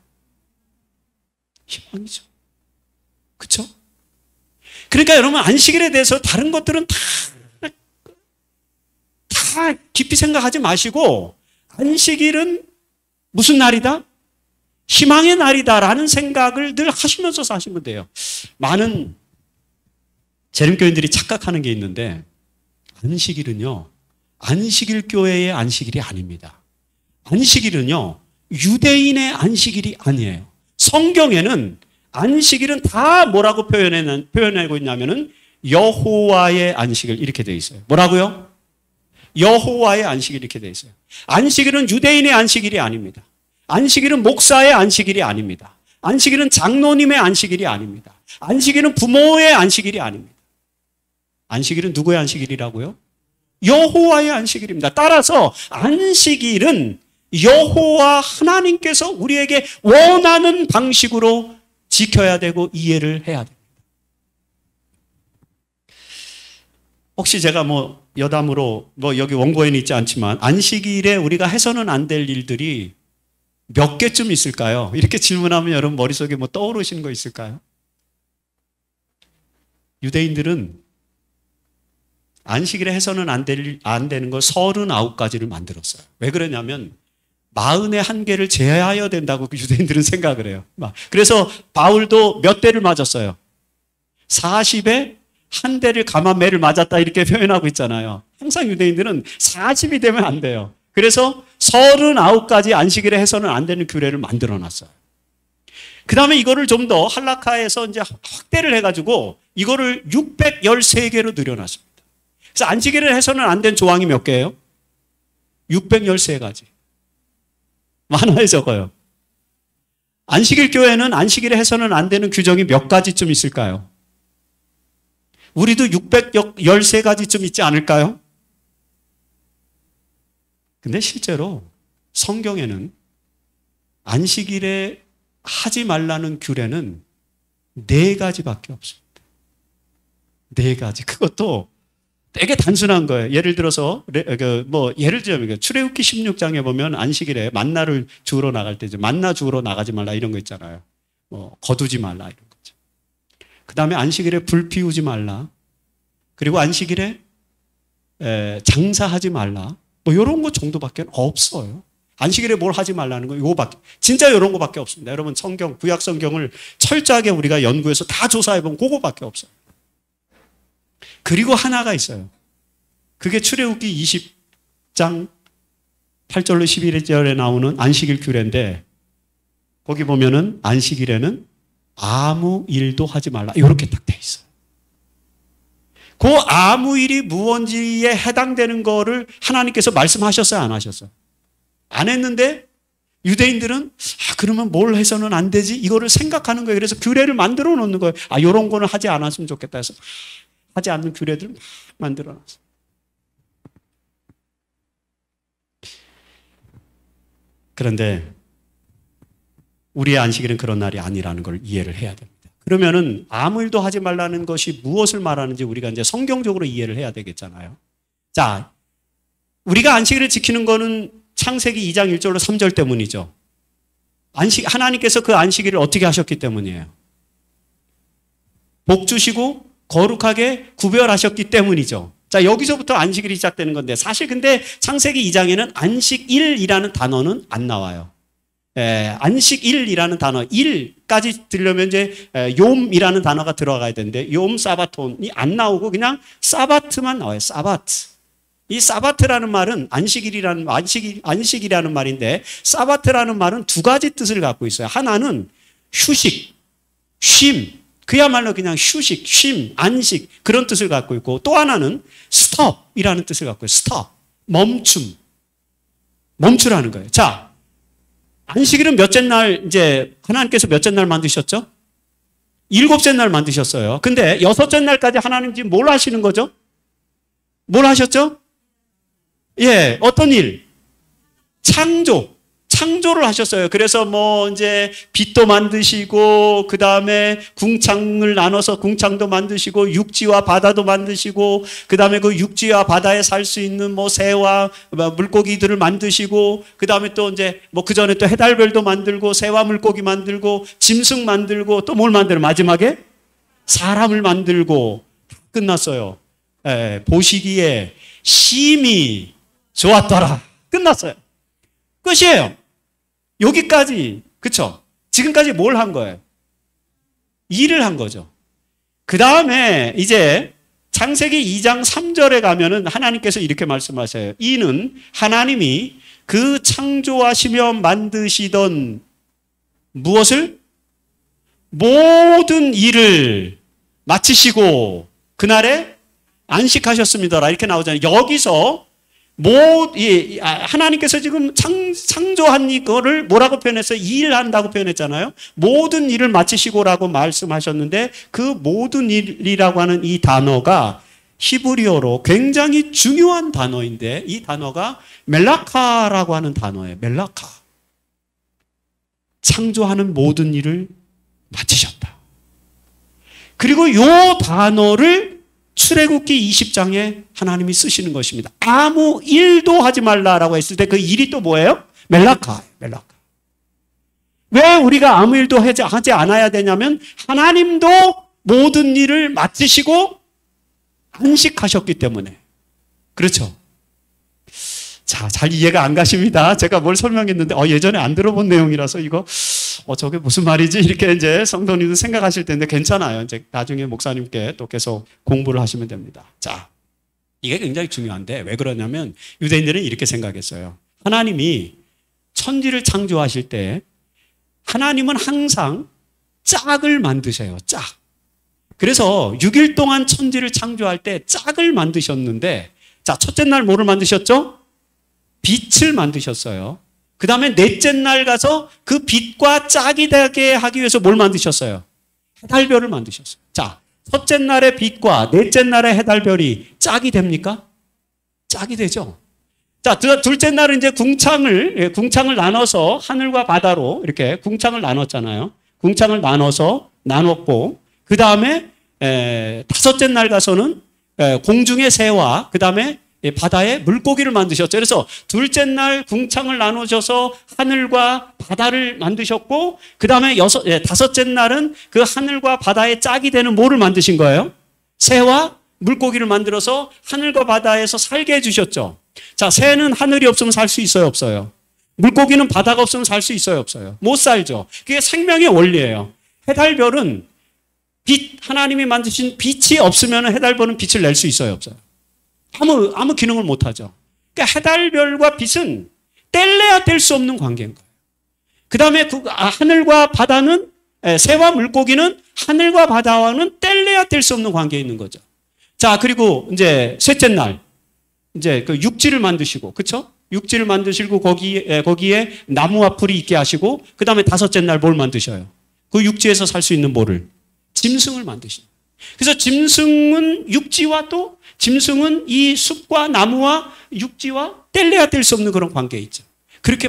희망이죠. 그렇죠? 그러니까 여러분 안식일에 대해서 다른 것들은 다 깊이 생각하지 마시고 안식일은 무슨 날이다? 희망의 날이다라는 생각을 늘 하시면서 사시면 돼요. 많은 재림교인들이 착각하는 게 있는데 안식일은요. 안식일 교회의 안식일이 아닙니다. 안식일은요. 유대인의 안식일이 아니에요. 성경에는 안식일은 다 뭐라고 표현하고 있냐면은 여호와의 안식일 이렇게 되어 있어요. 뭐라고요? 여호와의 안식일 이렇게 되어 있어요. 안식일은 유대인의 안식일이 아닙니다. 안식일은 목사의 안식일이 아닙니다. 안식일은 장로님의 안식일이 아닙니다. 안식일은 부모의 안식일이 아닙니다. 안식일은 누구의 안식일이라고요? 여호와의 안식일입니다. 따라서 안식일은 여호와 하나님께서 우리에게 원하는 방식으로 지켜야 되고 이해를 해야 됩니다. 혹시 제가 여담으로 여기 원고에는 있지 않지만 안식일에 우리가 해서는 안 될 일들이 몇 개쯤 있을까요? 이렇게 질문하면 여러분 머릿속에 떠오르시는 거 있을까요? 유대인들은 안식일에 해서는 안 되는 걸 39가지를 만들었어요. 왜 그러냐면 41개를 제하여야 된다고 유대인들은 생각을 해요. 그래서 바울도 몇 대를 맞았어요? 40에 한 대를 가마매를 맞았다 이렇게 표현하고 있잖아요. 항상 유대인들은 40이 되면 안 돼요. 그래서 39가지 안식일에 해서는 안 되는 규례를 만들어 놨어요. 그 다음에 이거를 좀 더 할라카에서 이제 확대를 해가지고 이거를 613개로 늘려놨습니다. 그래서 안식일에 해서는 안 된 조항이 몇 개예요? 613가지. 많아요, 적어요. 안식일 교회는 안식일에 해서는 안 되는 규정이 몇 가지쯤 있을까요? 우리도 613가지쯤 있지 않을까요? 근데 실제로 성경에는 안식일에 하지 말라는 규례는 4가지밖에 없습니다. 4가지. 그것도 되게 단순한 거예요. 예를 들어서 예를 들면 출애굽기 16장에 보면 안식일에 만나를 주우러 나갈 때 만나 주우러 나가지 말라 이런 거 있잖아요. 거두지 말라 이런 거죠. 그다음에 안식일에 불 피우지 말라. 그리고 안식일에 장사하지 말라. 이런 거 정도밖에 없어요. 안식일에 뭘 하지 말라는 거 이거밖에 진짜 이런 거밖에 없습니다. 여러분 성경 구약 성경을 철저하게 우리가 연구해서 다 조사해 보면 그거밖에 없어요. 그리고 하나가 있어요. 그게 출애굽기 20장 8절로 11절에 나오는 안식일 규례인데 거기 보면은 안식일에는 아무 일도 하지 말라. 이렇게 딱 돼 있어요. 그 아무 일이 무언지에 해당되는 거를 하나님께서 말씀하셨어요, 안 하셨어요? 안 했는데 유대인들은 그러면 뭘 해서는 안 되지? 이거를 생각하는 거예요. 그래서 규례를 만들어 놓는 거예요. 이런 거는 하지 않았으면 좋겠다 해서 하지 않는 규례들을 막 만들어 놨어요. 그런데 우리의 안식일은 그런 날이 아니라는 걸 이해를 해야 됩니다. 그러면은 아무 일도 하지 말라는 것이 무엇을 말하는지 우리가 이제 성경적으로 이해를 해야 되겠잖아요. 자, 우리가 안식일을 지키는 거는 창세기 2장 1절로 3절 때문이죠. 하나님께서 그 안식일을 어떻게 하셨기 때문이에요. 복 주시고 거룩하게 구별하셨기 때문이죠. 자, 여기서부터 안식일이 시작되는 건데 사실 근데 창세기 2장에는 안식일이라는 단어는 안 나와요. 안식일이라는 단어, 일까지 들려면 이제 욤이라는 단어가 들어가야 되는데 욤 사바톤이 안 나오고 그냥 사바트만 나와요. 사바트. 이 사바트라는 말은 안식이라는 말인데 사바트라는 말은 두 가지 뜻을 갖고 있어요. 하나는 휴식, 쉼, 그야말로 그냥 휴식, 쉼, 안식 그런 뜻을 갖고 있고 또 하나는 스톱이라는 뜻을 갖고 있어요. 스톱, 멈추라는 거예요. 자, 안식일은 몇째 날 이제 하나님께서 몇째 날 만드셨죠? 7째 날 만드셨어요. 근데 6째 날까지 하나님 지금 뭘 하시는 거죠? 뭘 하셨죠? 예, 어떤 일? 창조를 하셨어요. 그래서 뭐 이제 빛도 만드시고 그 다음에 궁창을 나눠서 궁창도 만드시고 육지와 바다도 만드시고 그 다음에 그 육지와 바다에 살 수 있는 뭐 새와 물고기들을 만드시고 그 다음에 또 이제 뭐 그 전에 또 해달별도 만들고 새와 물고기 만들고 짐승 만들고 또 뭘 만들어 마지막에 사람을 만들고 끝났어요. 예, 보시기에 심히 좋았더라. 끝났어요. 끝이에요. 여기까지, 그쵸? 지금까지 뭘 한 거예요? 일을 한 거죠. 그 다음에 이제 창세기 2장 3절에 가면은 하나님께서 이렇게 말씀하세요. 이는 하나님이 그 창조하시며 만드시던 무엇을? 모든 일을 마치시고 그날에 안식하셨습니다. 이렇게 나오잖아요. 여기서 하나님께서 지금 창조한 이거를 뭐라고 표현했어요? 일한다고 표현했잖아요. 모든 일을 마치시고라고 말씀하셨는데 그 모든 일이라고 하는 이 단어가 히브리어로 굉장히 중요한 단어인데 이 단어가 멜라카라고 하는 단어예요. 멜라카. 창조하는 모든 일을 마치셨다. 그리고 이 단어를 출애굽기 20장에 하나님이 쓰시는 것입니다. 아무 일도 하지 말라라고 했을 때 그 일이 또 뭐예요? 멜라카. 왜 우리가 아무 일도 하지 않아야 되냐면 하나님도 모든 일을 마치시고 안식하셨기 때문에. 그렇죠? 자, 잘 이해가 안 가십니다. 제가 뭘 설명했는데 예전에 안 들어본 내용이라서 이거 저게 무슨 말이지? 이렇게 이제 성도님도 생각하실 텐데 괜찮아요. 이제 나중에 목사님께 또 계속 공부를 하시면 됩니다. 자, 이게 굉장히 중요한데 왜 그러냐면 유대인들은 이렇게 생각했어요. 하나님이 천지를 창조하실 때 하나님은 항상 짝을 만드세요. 짝. 그래서 6일 동안 천지를 창조할 때 짝을 만드셨는데 자, 첫째 날 뭐를 만드셨죠? 빛을 만드셨어요. 그 다음에 넷째 날 가서 그 빛과 짝이 되게 하기 위해서 뭘 만드셨어요? 해달별을 만드셨어요. 자, 첫째 날의 빛과 넷째 날의 해달별이 짝이 됩니까? 짝이 되죠. 자, 둘째 날은 이제 궁창을 나눠서 하늘과 바다로 이렇게 궁창을 나눴잖아요. 궁창을 나눴고, 그 다음에 다섯째 날 가서는 공중의 새와 그 다음에 바다에 물고기를 만드셨죠. 그래서 둘째 날 궁창을 나누셔서 하늘과 바다를 만드셨고 그 다음에 다섯째 날은 그 하늘과 바다의 짝이 되는 뭐를 만드신 거예요? 새와 물고기를 만들어서 하늘과 바다에서 살게 해주셨죠. 자, 새는 하늘이 없으면 살 수 있어요, 없어요? 물고기는 바다가 없으면 살 수 있어요, 없어요? 못 살죠. 그게 생명의 원리예요. 해달별은 하나님이 만드신 빛이 없으면 해달별은 빛을 낼 수 있어요, 없어요? 아무 기능을 못 하죠. 그러니까 해달별과 빛은 뗄래야 뗄 수 없는 관계인 거예요. 그 다음에 하늘과 바다는 새와 물고기는 하늘과 바다와는 뗄래야 뗄 수 없는 관계에 있는 거죠. 자, 그리고 이제 셋째 날, 이제 그 육지를 만드시고, 그쵸? 육지를 만드시고 거기에 나무와 풀이 있게 하시고, 그 다음에 다섯째 날 뭘 만드셔요? 그 육지에서 살 수 있는 뭐를? 짐승을 만드십니다. 그래서 짐승은 육지와 또 짐승은 이 숲과 나무와 육지와 뗄래야 뗄 수 없는 그런 관계에 있죠. 그렇게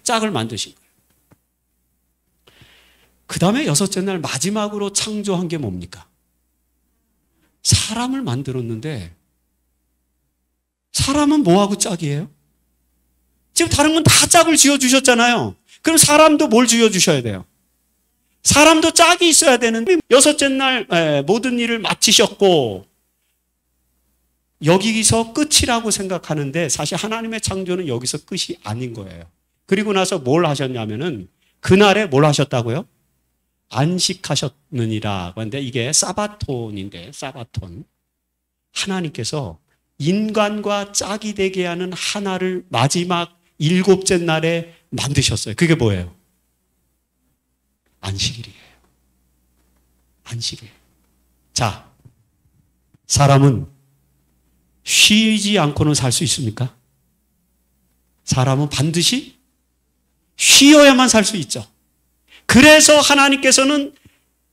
짝을 만드신 거예요. 그 다음에 여섯째 날 마지막으로 창조한 게 뭡니까? 사람을 만들었는데 사람은 뭐하고 짝이에요? 지금 다른 건 다 짝을 지어주셨잖아요. 그럼 사람도 뭘 지어주셔야 돼요? 사람도 짝이 있어야 되는데 여섯째 날 모든 일을 마치셨고 여기서 끝이라고 생각하는데 사실 하나님의 창조는 여기서 끝이 아닌 거예요. 그리고 나서 뭘 하셨냐면은 그날에 뭘 하셨다고요? 안식하셨느니라. 그런데 이게 사바톤인데 사바톤. 하나님께서 인간과 짝이 되게 하는 하나를 마지막 일곱째 날에 만드셨어요. 그게 뭐예요? 안식일이에요. 안식일. 자, 사람은 쉬지 않고는 살 수 있습니까? 사람은 반드시 쉬어야만 살 수 있죠. 그래서 하나님께서는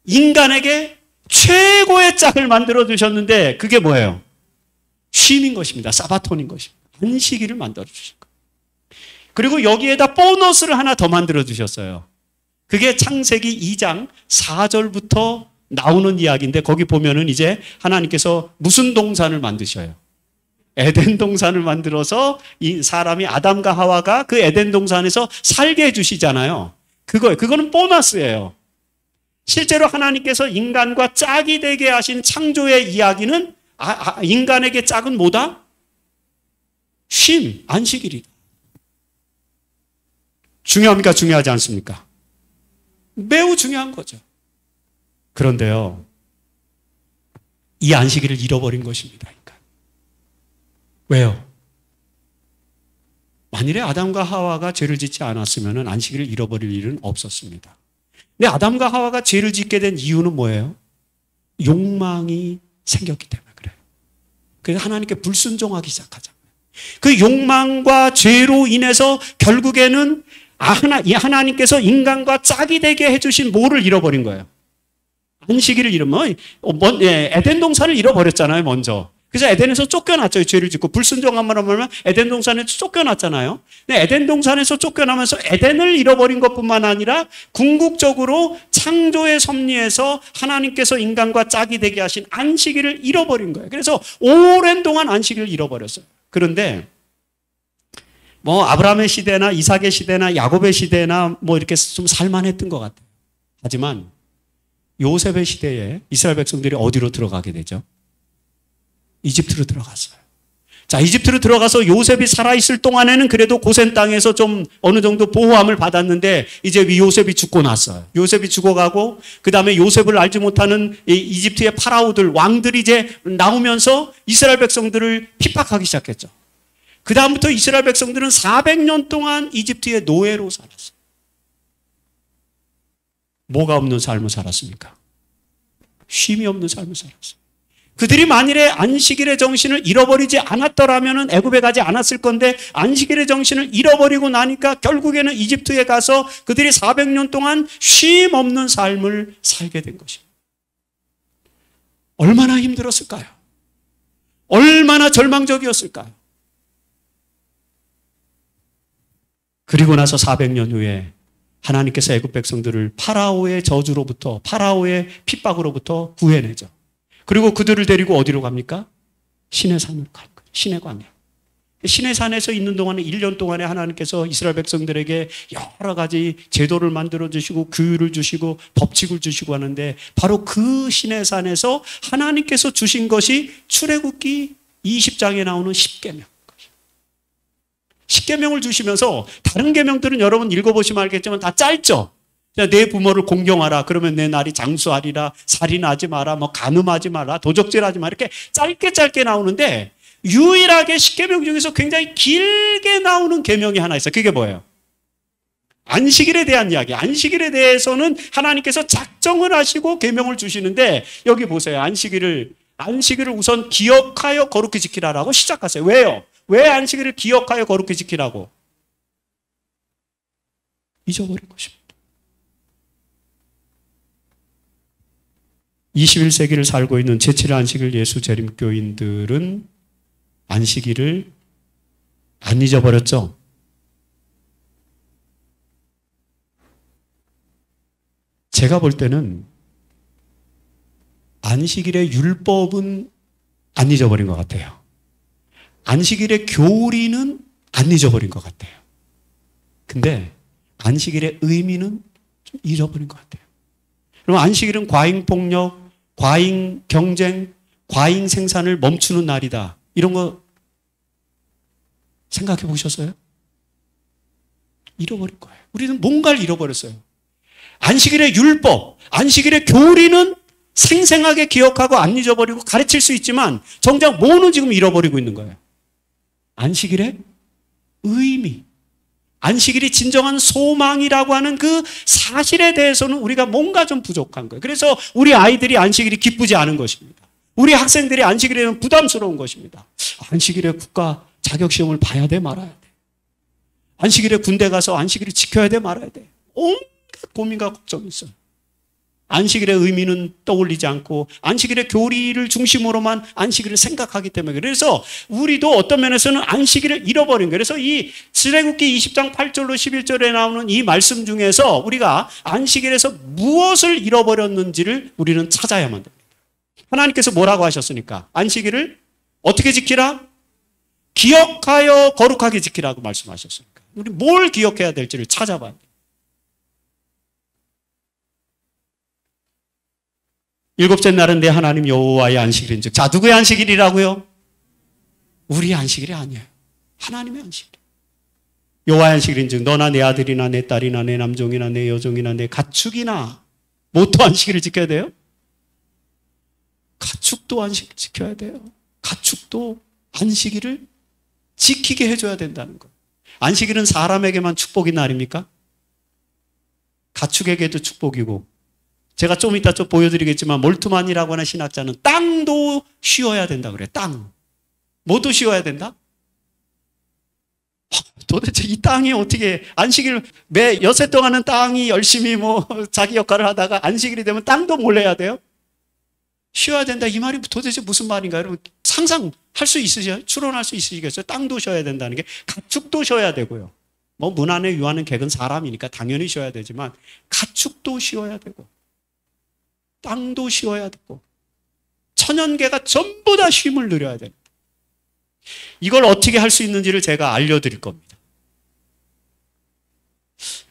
인간에게 최고의 짝을 만들어 주셨는데 그게 뭐예요? 쉼인 것입니다. 사바톤인 것입니다. 안식일을 만들어 주신 거예요. 그리고 여기에다 보너스를 하나 더 만들어 주셨어요. 그게 창세기 2장 4절부터 나오는 이야기인데 거기 보면은 이제 하나님께서 무슨 동산을 만드셔요? 에덴 동산을 만들어서 이 사람이 아담과 하와가 그 에덴 동산에서 살게 해주시잖아요. 그거는 보너스예요. 실제로 하나님께서 인간과 짝이 되게 하신 창조의 이야기는 인간에게 짝은 뭐다? 쉼, 안식일이다. 중요합니까? 중요하지 않습니까? 매우 중요한 거죠. 그런데요, 이 안식일을 잃어버린 것입니다. 그러니까. 왜요? 만일에 아담과 하와가 죄를 짓지 않았으면 안식일을 잃어버릴 일은 없었습니다. 근데 아담과 하와가 죄를 짓게 된 이유는 뭐예요? 욕망이 생겼기 때문에 그래요. 그래서 하나님께 불순종하기 시작하잖아요. 그 욕망과 죄로 인해서 결국에는 하나님께서 인간과 짝이 되게 해주신 뭐를 잃어버린 거예요? 안식일을 잃으면 에덴 동산을 잃어버렸잖아요. 먼저. 그래서 에덴에서 쫓겨났죠. 죄를 짓고 불순종함으로 하면 에덴 동산에서 쫓겨났잖아요. 근데 에덴 동산에서 쫓겨나면서 에덴을 잃어버린 것뿐만 아니라 궁극적으로 창조의 섭리에서 하나님께서 인간과 짝이 되게 하신 안식일을 잃어버린 거예요. 그래서 오랜 동안 안식일을 잃어버렸어요. 그런데 아브라함의 시대나 이삭의 시대나 야곱의 시대나 이렇게 좀 살만했던 것 같아요. 하지만 요셉의 시대에 이스라엘 백성들이 어디로 들어가게 되죠? 이집트로 들어갔어요. 자, 이집트로 들어가서 요셉이 살아있을 동안에는 그래도 고센 땅에서 좀 어느 정도 보호함을 받았는데 이제 요셉이 죽고 났어요. 요셉이 죽어가고 그 다음에 요셉을 알지 못하는 이집트의 파라오들, 왕들이 이제 나오면서 이스라엘 백성들을 핍박하기 시작했죠. 그 다음부터 이스라엘 백성들은 400년 동안 이집트의 노예로 살았어요. 뭐가 없는 삶을 살았습니까? 쉼이 없는 삶을 살았어요. 그들이 만일에 안식일의 정신을 잃어버리지 않았더라면 애굽에 가지 않았을 건데 안식일의 정신을 잃어버리고 나니까 결국에는 이집트에 가서 그들이 400년 동안 쉼 없는 삶을 살게 된 것입니다. 얼마나 힘들었을까요? 얼마나 절망적이었을까요? 그리고 나서 400년 후에 하나님께서 애굽 백성들을 파라오의 저주로부터 파라오의 핍박으로부터 구해내죠. 그리고 그들을 데리고 어디로 갑니까? 시내 산으로 갈 거예요. 시내 광야. 시내 산에서 있는 동안에 1년 동안에 하나님께서 이스라엘 백성들에게 여러 가지 제도를 만들어 주시고 규율을 주시고 법칙을 주시고 하는데 바로 그 시내 산에서 하나님께서 주신 것이 출애굽기 20장에 나오는 10계명. 10계명을 주시면서 다른 계명들은 여러분 읽어보시면 알겠지만 다 짧죠. 내 부모를 공경하라. 그러면 내 날이 장수하리라. 살인하지 마라. 간음하지 마라. 도적질하지 마라. 이렇게 짧게 나오는데 유일하게 10계명 중에서 굉장히 길게 나오는 계명이 하나 있어요. 그게 뭐예요? 안식일에 대한 이야기. 안식일에 대해서는 하나님께서 작정을 하시고 계명을 주시는데 여기 보세요. 안식일을 우선 기억하여 거룩히 지키라라고 시작하세요. 왜요? 왜 안식일을 기억하여 거룩히 지키라고? 잊어버린 것입니다. 21세기를 살고 있는 제7일 안식일 예수 재림교인들은 안식일을 안 잊어버렸죠? 제가 볼 때는 안식일의 율법은 안 잊어버린 것 같아요. 안식일의 교리는 안 잊어버린 것 같아요. 근데 안식일의 의미는 좀 잊어버린 것 같아요. 그럼 안식일은 과잉폭력, 과잉경쟁, 과잉생산을 멈추는 날이다. 이런 거 생각해 보셨어요? 잃어버린 거예요. 우리는 뭔가를 잃어버렸어요. 안식일의 율법, 안식일의 교리는 생생하게 기억하고 안 잊어버리고 가르칠 수 있지만 정작 뭐는 지금 잃어버리고 있는 거예요? 안식일의 의미, 안식일이 진정한 소망이라고 하는 그 사실에 대해서는 우리가 뭔가 좀 부족한 거예요. 그래서 우리 아이들이 안식일이 기쁘지 않은 것입니다. 우리 학생들이 안식일에 대한 부담스러운 것입니다. 안식일에 국가 자격시험을 봐야 돼 말아야 돼. 안식일에 군대 가서 안식일을 지켜야 돼 말아야 돼. 온갖 고민과 걱정이 있어요. 안식일의 의미는 떠올리지 않고 안식일의 교리를 중심으로만 안식일을 생각하기 때문에 그래서 우리도 어떤 면에서는 안식일을 잃어버린 거예요. 그래서 이 출애굽기 20장 8절로 11절에 나오는 이 말씀 중에서 우리가 안식일에서 무엇을 잃어버렸는지를 우리는 찾아야만 됩니다. 하나님께서 뭐라고 하셨습니까? 안식일을 어떻게 지키라? 기억하여 거룩하게 지키라고 말씀하셨습니까? 우리 뭘 기억해야 될지를 찾아봐야 돼요. 일곱째 날은 내 하나님 여호와의 안식일인즉. 자, 누구의 안식일이라고요? 우리의 안식일이 아니에요. 하나님의 안식일. 여호와의 안식일인즉 너나 내 아들이나 내 딸이나 내 남종이나 내 여종이나 내 가축이나 뭐또 안식일을 지켜야 돼요? 가축도 안식일 지켜야 돼요. 가축도 안식일을 지키게 해줘야 된다는 거예요. 안식일은 사람에게만 축복인 날입니까? 가축에게도 축복이고 제가 좀 이따 좀 보여드리겠지만 몰트만이라고 하는 신학자는 땅도 쉬어야 된다 그래요. 땅. 뭐도 쉬어야 된다? 도대체 이 땅이 어떻게 안식일 매 여세 동안은 땅이 열심히 뭐 자기 역할을 하다가 안식일이 되면 땅도 몰래야 돼요? 쉬어야 된다. 이 말이 도대체 무슨 말인가? 여러분 상상할 수 있으세요? 추론할 수 있으시겠어요? 땅도 쉬어야 된다는 게 가축도 쉬어야 되고요. 뭐 문 안에 유하는 객은 사람이니까 당연히 쉬어야 되지만 가축도 쉬어야 되고 땅도 쉬어야 되고 천연계가 전부 다 쉼을 누려야 됩니다. 이걸 어떻게 할 수 있는지를 제가 알려드릴 겁니다.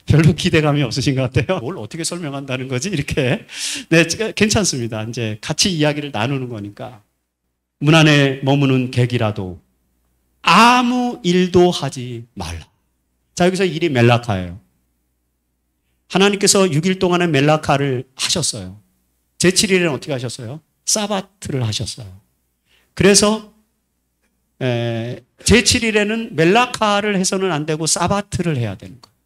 별로 기대감이 없으신 것 같아요. 뭘 어떻게 설명한다는 거지? 이렇게. 네, 괜찮습니다. 이제 같이 이야기를 나누는 거니까. 문 안에 머무는 객이라도 아무 일도 하지 말라. 자, 여기서 일이 멜라카예요. 하나님께서 6일 동안의 멜라카를 하셨어요. 제7일에는 어떻게 하셨어요? 사바트를 하셨어요. 그래서 제7일에는 멜라카를 해서는 안 되고 사바트를 해야 되는 거예요.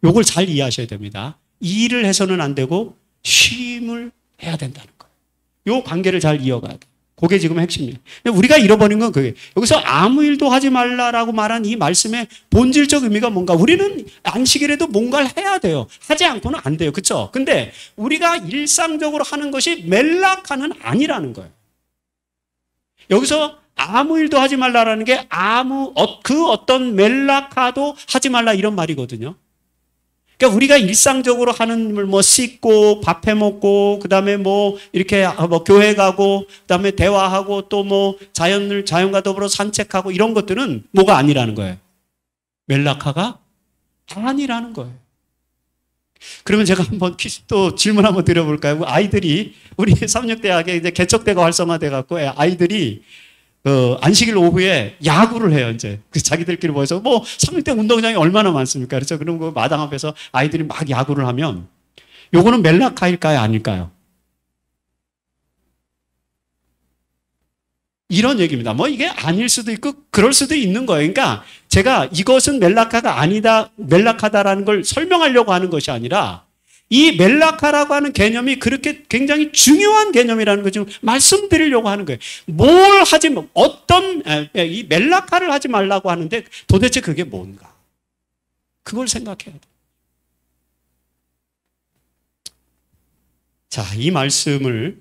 이걸 잘 이해하셔야 됩니다. 일을 해서는 안 되고 쉼을 해야 된다는 거예요. 이 관계를 잘 이어가야 돼요. 그게 지금 핵심이에요. 우리가 잃어버린 건 그게 여기서 아무 일도 하지 말라라고 말한 이 말씀의 본질적 의미가 뭔가 우리는 안식일에도 뭔가를 해야 돼요. 하지 않고는 안 돼요. 그렇죠? 근데 우리가 일상적으로 하는 것이 멜라카는 아니라는 거예요. 여기서 아무 일도 하지 말라라는 게 그 어떤 멜라카도 하지 말라 이런 말이거든요. 그러니까 우리가 일상적으로 하는 뭐 씻고 밥 해 먹고 그다음에 뭐 이렇게 뭐 교회 가고 그다음에 대화하고 또 뭐 자연과 더불어 산책하고 이런 것들은 뭐가 아니라는 거예요. 멜라카가 아니라는 거예요. 그러면 제가 한번 또 질문 한번 드려볼까요? 아이들이 우리 삼육대학에 이제 개척대가 활성화돼 갖고 아이들이 안식일 오후에 야구를 해요, 이제. 자기들끼리 모여서, 뭐, 삼육대 운동장이 얼마나 많습니까? 그렇죠? 그럼 그 마당 앞에서 아이들이 막 야구를 하면, 요거는 멜라카일까요? 아닐까요? 이런 얘기입니다. 뭐, 이게 아닐 수도 있고, 그럴 수도 있는 거예요. 그러니까, 제가 이것은 멜라카가 아니다, 멜라카다라는 걸 설명하려고 하는 것이 아니라 이 멜라카라고 하는 개념이 그렇게 굉장히 중요한 개념이라는 걸 지금 말씀드리려고 하는 거예요. 뭘 하지, 이 멜라카를 하지 말라고 하는데 도대체 그게 뭔가? 그걸 생각해야 돼요. 자, 이 말씀에는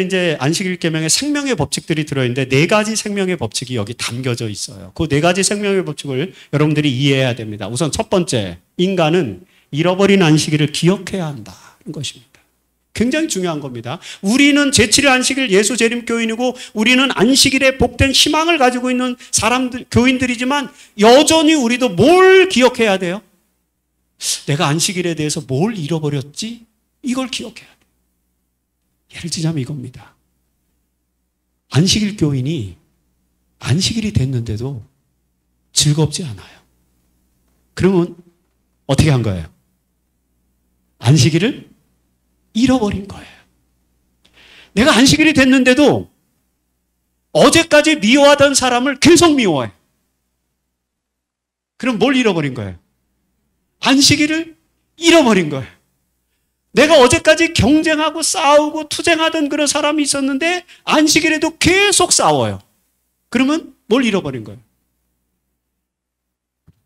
이제 안식일 계명에 생명의 법칙들이 들어있는데 네 가지 생명의 법칙이 여기 담겨져 있어요. 그 네 가지 생명의 법칙을 여러분들이 이해해야 됩니다. 우선 첫 번째, 인간은 잃어버린 안식일을 기억해야 한다는 것입니다. 굉장히 중요한 겁니다. 우리는 제7일 안식일 예수 재림교인이고 우리는 안식일에 복된 희망을 가지고 있는 사람들, 교인들이지만 여전히 우리도 뭘 기억해야 돼요? 내가 안식일에 대해서 뭘 잃어버렸지? 이걸 기억해야 돼요. 예를 들자면 이겁니다. 안식일 교인이 안식일이 됐는데도 즐겁지 않아요. 그러면 어떻게 한 거예요? 안식일을 잃어버린 거예요. 내가 안식일이 됐는데도 어제까지 미워하던 사람을 계속 미워해. 그럼 뭘 잃어버린 거예요? 안식일을 잃어버린 거예요. 내가 어제까지 경쟁하고 싸우고 투쟁하던 그런 사람이 있었는데 안식일에도 계속 싸워요. 그러면 뭘 잃어버린 거예요?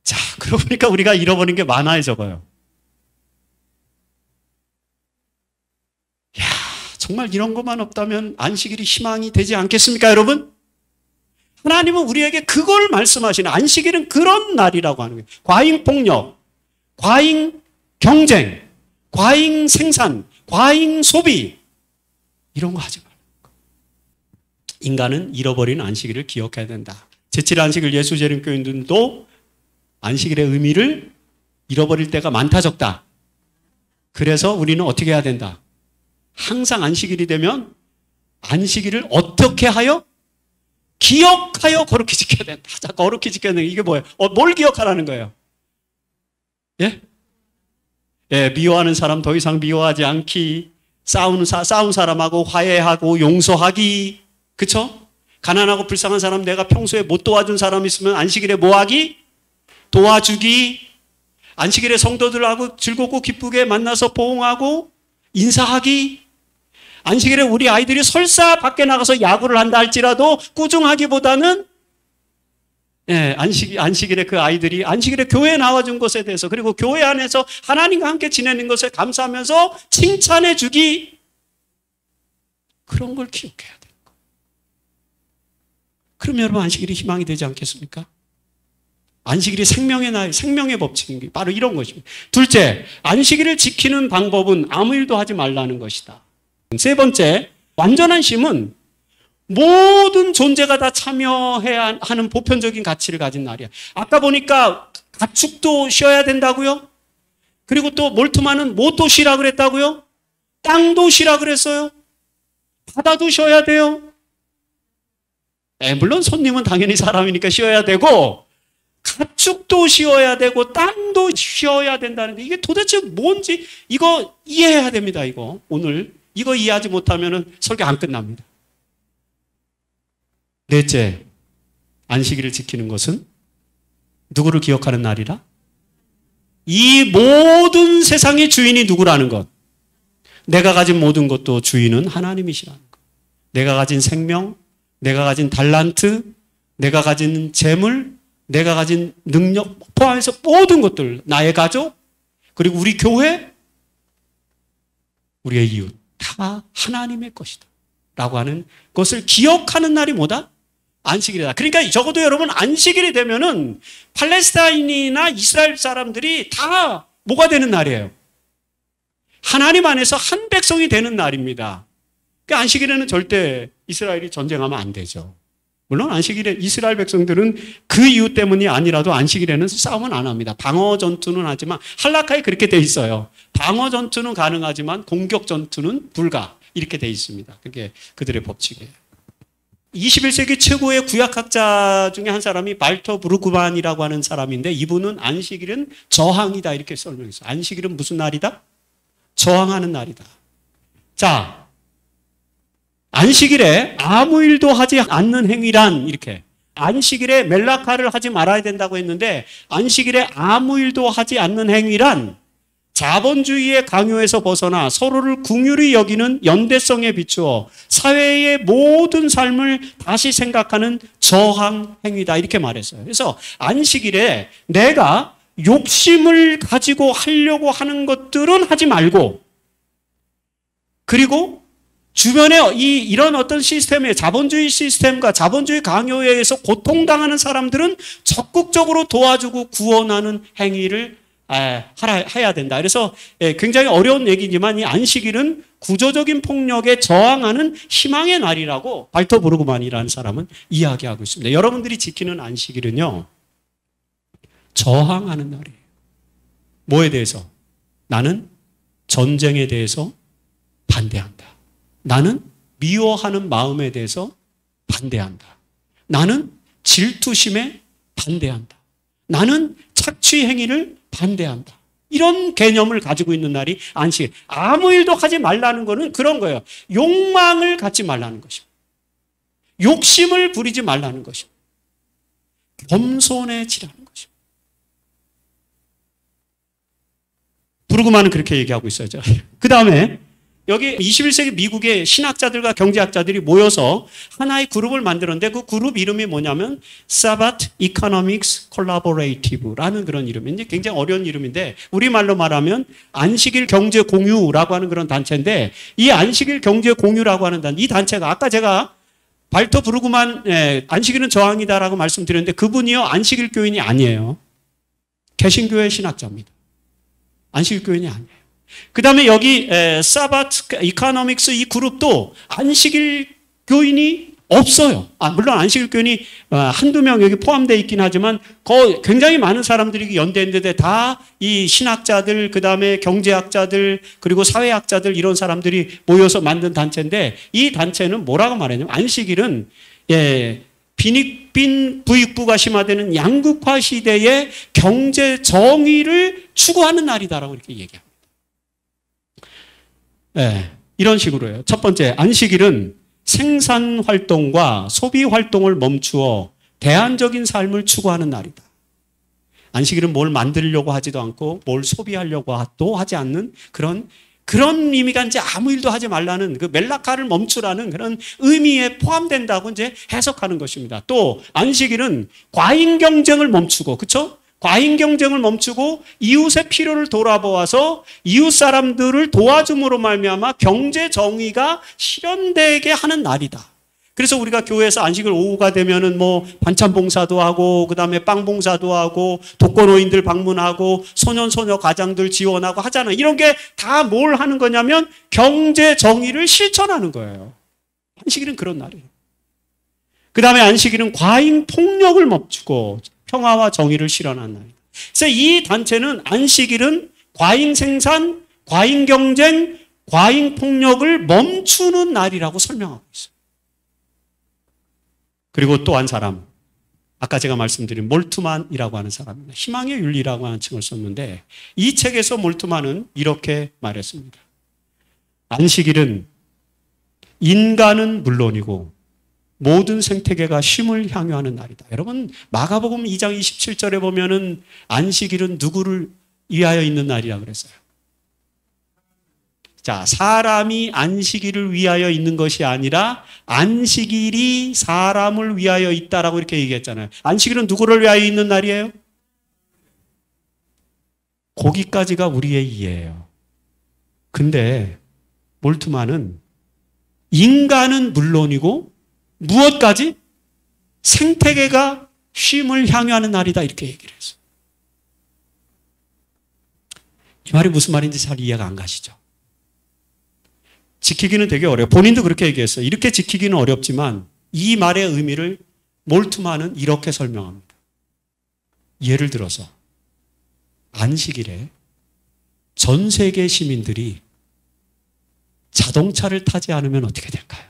자, 그러고 보니까 우리가 잃어버린 게 많아요, 적어요. 야, 정말 이런 것만 없다면 안식일이 희망이 되지 않겠습니까, 여러분? 하나님은 우리에게 그걸 말씀하시는, 안식일은 그런 날이라고 하는 거예요. 과잉 폭력, 과잉 경쟁, 과잉 생산, 과잉 소비, 이런 거 하지 말고. 인간은 잃어버린 안식일을 기억해야 된다. 제7 안식일 예수 재림교인들도 안식일의 의미를 잃어버릴 때가 많다 적다. 그래서 우리는 어떻게 해야 된다? 항상 안식일이 되면 안식일을 어떻게 하여? 기억하여 거룩히 지켜야 된다. 자, 거룩히 지켜야 된다. 이게 뭐예요? 뭘 기억하라는 거예요? 예? 예, 미워하는 사람 더 이상 미워하지 않기, 싸운 사람하고 화해하고 용서하기, 그쵸? 가난하고 불쌍한 사람, 내가 평소에 못 도와준 사람 있으면 안식일에 뭐 하기? 도와주기. 안식일에 성도들하고 즐겁고 기쁘게 만나서 포옹하고 인사하기. 안식일에 우리 아이들이 설사 밖에 나가서 야구를 한다 할지라도 꾸중하기보다는 안식일에 그 아이들이 안식일에 교회에 나와준 것에 대해서, 그리고 교회 안에서 하나님과 함께 지내는 것에 감사하면서 칭찬해 주기, 그런 걸 기억해야 돼요. 그럼 여러분 안식일이 희망이 되지 않겠습니까? 안식일이 생명의 날, 생명의 법칙인 게 바로 이런 것입니다. 둘째, 안식일을 지키는 방법은 아무 일도 하지 말라는 것이다. 세 번째, 완전한 쉼은 모든 존재가 다 참여해야 하는 보편적인 가치를 가진 날이야. 아까 보니까 가축도 쉬어야 된다고요? 그리고 또 몰트만은 뭐도 쉬라 그랬다고요? 땅도 쉬라 그랬어요. 바다도 쉬어야 돼요. 물론 손님은 당연히 사람이니까 쉬어야 되고, 가축도 쉬어야 되고 땅도 쉬어야 된다는데 이게 도대체 뭔지 이거 이해해야 됩니다. 이거 오늘 이거 이해하지 못하면 설교 안 끝납니다. 넷째, 안식일을 지키는 것은 누구를 기억하는 날이라? 이 모든 세상의 주인이 누구라는 것. 내가 가진 모든 것도 주인은 하나님이시라는 것. 내가 가진 생명, 내가 가진 달란트, 내가 가진 재물, 내가 가진 능력 포함해서 모든 것들, 나의 가족, 그리고 우리 교회, 우리의 이웃, 다 하나님의 것이다 라고 하는 것을 기억하는 날이 뭐다? 안식일이다. 그러니까 적어도 여러분 안식일이 되면은 팔레스타인이나 이스라엘 사람들이 다 뭐가 되는 날이에요? 하나님 안에서 한 백성이 되는 날입니다. 그러니까 안식일에는 절대 이스라엘이 전쟁하면 안 되죠. 물론 안식일에 이스라엘 백성들은 그 이유 때문이 아니라도 안식일에는 싸움은 안 합니다. 방어 전투는 하지만 할라카에 그렇게 돼 있어요. 방어 전투는 가능하지만 공격 전투는 불가, 이렇게 돼 있습니다. 그게 그들의 법칙이에요. 21세기 최고의 구약학자 중에 한 사람이 발터 브루그만이라고 하는 사람인데, 이분은 안식일은 저항이다 이렇게 설명했어요. 안식일은 무슨 날이다? 저항하는 날이다. 자, 안식일에 아무 일도 하지 않는 행위란, 이렇게 안식일에 멜라카를 하지 말아야 된다고 했는데 안식일에 아무 일도 하지 않는 행위란 자본주의의 강요에서 벗어나 서로를 긍휼히 여기는 연대성에 비추어 사회의 모든 삶을 다시 생각하는 저항 행위다 이렇게 말했어요. 그래서 안식일에 내가 욕심을 가지고 하려고 하는 것들은 하지 말고 그리고 주변에 이런 어떤 시스템에 자본주의 시스템과 자본주의 강요에 의해서 고통당하는 사람들은 적극적으로 도와주고 구원하는 행위를 해야 된다. 그래서 굉장히 어려운 얘기지만 이 안식일은 구조적인 폭력에 저항하는 희망의 날이라고 발터 브루그만이라는 사람은 이야기하고 있습니다. 여러분들이 지키는 안식일은요, 저항하는 날이에요. 뭐에 대해서? 나는 전쟁에 대해서 반대한다. 나는 미워하는 마음에 대해서 반대한다. 나는 질투심에 반대한다. 나는 착취 행위를 반대한다. 이런 개념을 가지고 있는 날이 안식일. 아무 일도 하지 말라는 거는 그런 거예요. 욕망을 갖지 말라는 것입니다. 욕심을 부리지 말라는 것입니다. 겸손해지라는 것입니다. 브루그만은 그렇게 얘기하고 있어요. 그 다음에 여기 21세기 미국의 신학자들과 경제학자들이 모여서 하나의 그룹을 만들었는데 그 그룹 이름이 뭐냐면 Sabbath Economics Collaborative라는 그런 이름인데 굉장히 어려운 이름인데 우리말로 말하면 안식일 경제 공유라고 하는 그런 단체인데 이 안식일 경제 공유라고 하는 이 단체가 아까 제가 발터 브루그만 안식일은 저항이다라고 말씀드렸는데 그분이요 안식일 교인이 아니에요. 개신교의 신학자입니다. 안식일 교인이 아니에요. 그 다음에 여기 사바트 이코노믹스 이 그룹도 안식일 교인이 없어요. 물론 안식일 교인이 한두 명 여기 포함되어 있긴 하지만 굉장히 많은 사람들이 연대했는데 다 이 신학자들 그 다음에 경제학자들 그리고 사회학자들 이런 사람들이 모여서 만든 단체인데 이 단체는 뭐라고 말하냐면 안식일은 빈익빈 부익부가 심화되는 양극화 시대의 경제 정의를 추구하는 날이다라고 이렇게 얘기합니다. 이런 식으로요. 첫 번째, 안식일은 생산 활동과 소비 활동을 멈추어 대안적인 삶을 추구하는 날이다. 안식일은 뭘 만들려고 하지도 않고 뭘 소비하려고 하지 않는 그런 의미가 이제 아무 일도 하지 말라는 그 멜라카를 멈추라는 그런 의미에 포함된다고 이제 해석하는 것입니다. 또 안식일은 과잉 경쟁을 멈추고, 그렇죠? 과잉 경쟁을 멈추고 이웃의 필요를 돌아보아서 이웃 사람들을 도와줌으로 말미암아 경제 정의가 실현되게 하는 날이다. 그래서 우리가 교회에서 안식일 오후가 되면은 뭐 반찬 봉사도 하고 그다음에 빵 봉사도 하고 독거노인들 방문하고 소년소녀 가장들 지원하고 하잖아요. 이런 게 다 뭘 하는 거냐면 경제 정의를 실천하는 거예요. 안식일은 그런 날이에요. 그다음에 안식일은 과잉 폭력을 멈추고 평화와 정의를 실현하는 날이다. 그래서 이 단체는 안식일은 과잉 생산, 과잉 경쟁, 과잉 폭력을 멈추는 날이라고 설명하고 있어요. 그리고 또 한 사람, 아까 제가 말씀드린 몰트만이라고 하는 사람입니다. 희망의 윤리라고 하는 책을 썼는데 이 책에서 몰트만은 이렇게 말했습니다. 안식일은 인간은 물론이고 모든 생태계가 쉼을 향유하는 날이다. 여러분 마가복음 2장 27절에 보면은 안식일은 누구를 위하여 있는 날이라고 그랬어요. 자, 사람이 안식일을 위하여 있는 것이 아니라 안식일이 사람을 위하여 있다라고 이렇게 얘기했잖아요. 안식일은 누구를 위하여 있는 날이에요? 거기까지가 우리의 이해예요. 근데 몰트만은 인간은 물론이고 무엇까지? 생태계가 쉼을 향유하는 날이다 이렇게 얘기를 했어요. 이 말이 무슨 말인지 잘 이해가 안 가시죠? 지키기는 되게 어려워요. 본인도 그렇게 얘기했어요. 이렇게 지키기는 어렵지만 이 말의 의미를 몰트만은 이렇게 설명합니다. 예를 들어서 안식일에 전 세계 시민들이 자동차를 타지 않으면 어떻게 될까요?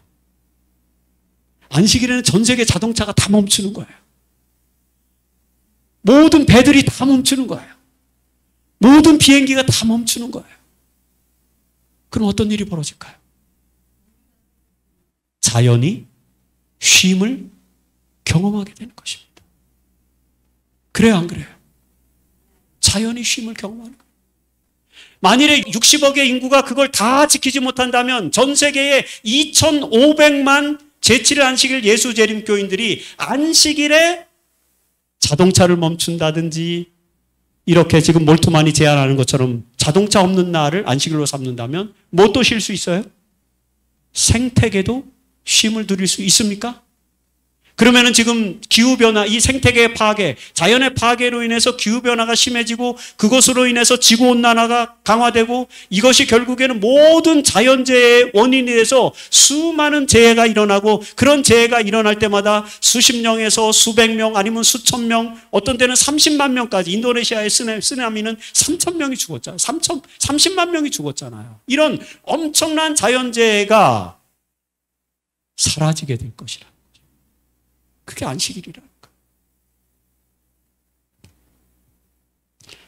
안식일에는 전 세계 자동차가 다 멈추는 거예요. 모든 배들이 다 멈추는 거예요. 모든 비행기가 다 멈추는 거예요. 그럼 어떤 일이 벌어질까요? 자연이 쉼을 경험하게 되는 것입니다. 그래요, 안 그래요? 자연의 쉼을 경험하는 거예요. 만일에 60억의 인구가 그걸 다 지키지 못한다면 전 세계에 2,500만 제7일 안식일 예수 재림교인들이 안식일에 자동차를 멈춘다든지 이렇게 지금 몰트만이 제안하는 것처럼 자동차 없는 날을 안식일로 삼는다면 뭐 또 쉴 수 있어요? 생태계도 쉼을 누릴 수 있습니까? 그러면은 지금 기후변화, 이 생태계의 파괴, 자연의 파괴로 인해서 기후변화가 심해지고 그것으로 인해서 지구온난화가 강화되고 이것이 결국에는 모든 자연재해의 원인이 돼서 수많은 재해가 일어나고 그런 재해가 일어날 때마다 수십 명에서 수백 명 아니면 수천 명, 어떤 때는 30만 명까지 인도네시아의 쓰나미는 3천 명이 죽었잖아요. 30만 명이 죽었잖아요. 이런 엄청난 자연재해가 사라지게 될 것이라. 그게 안식일이라는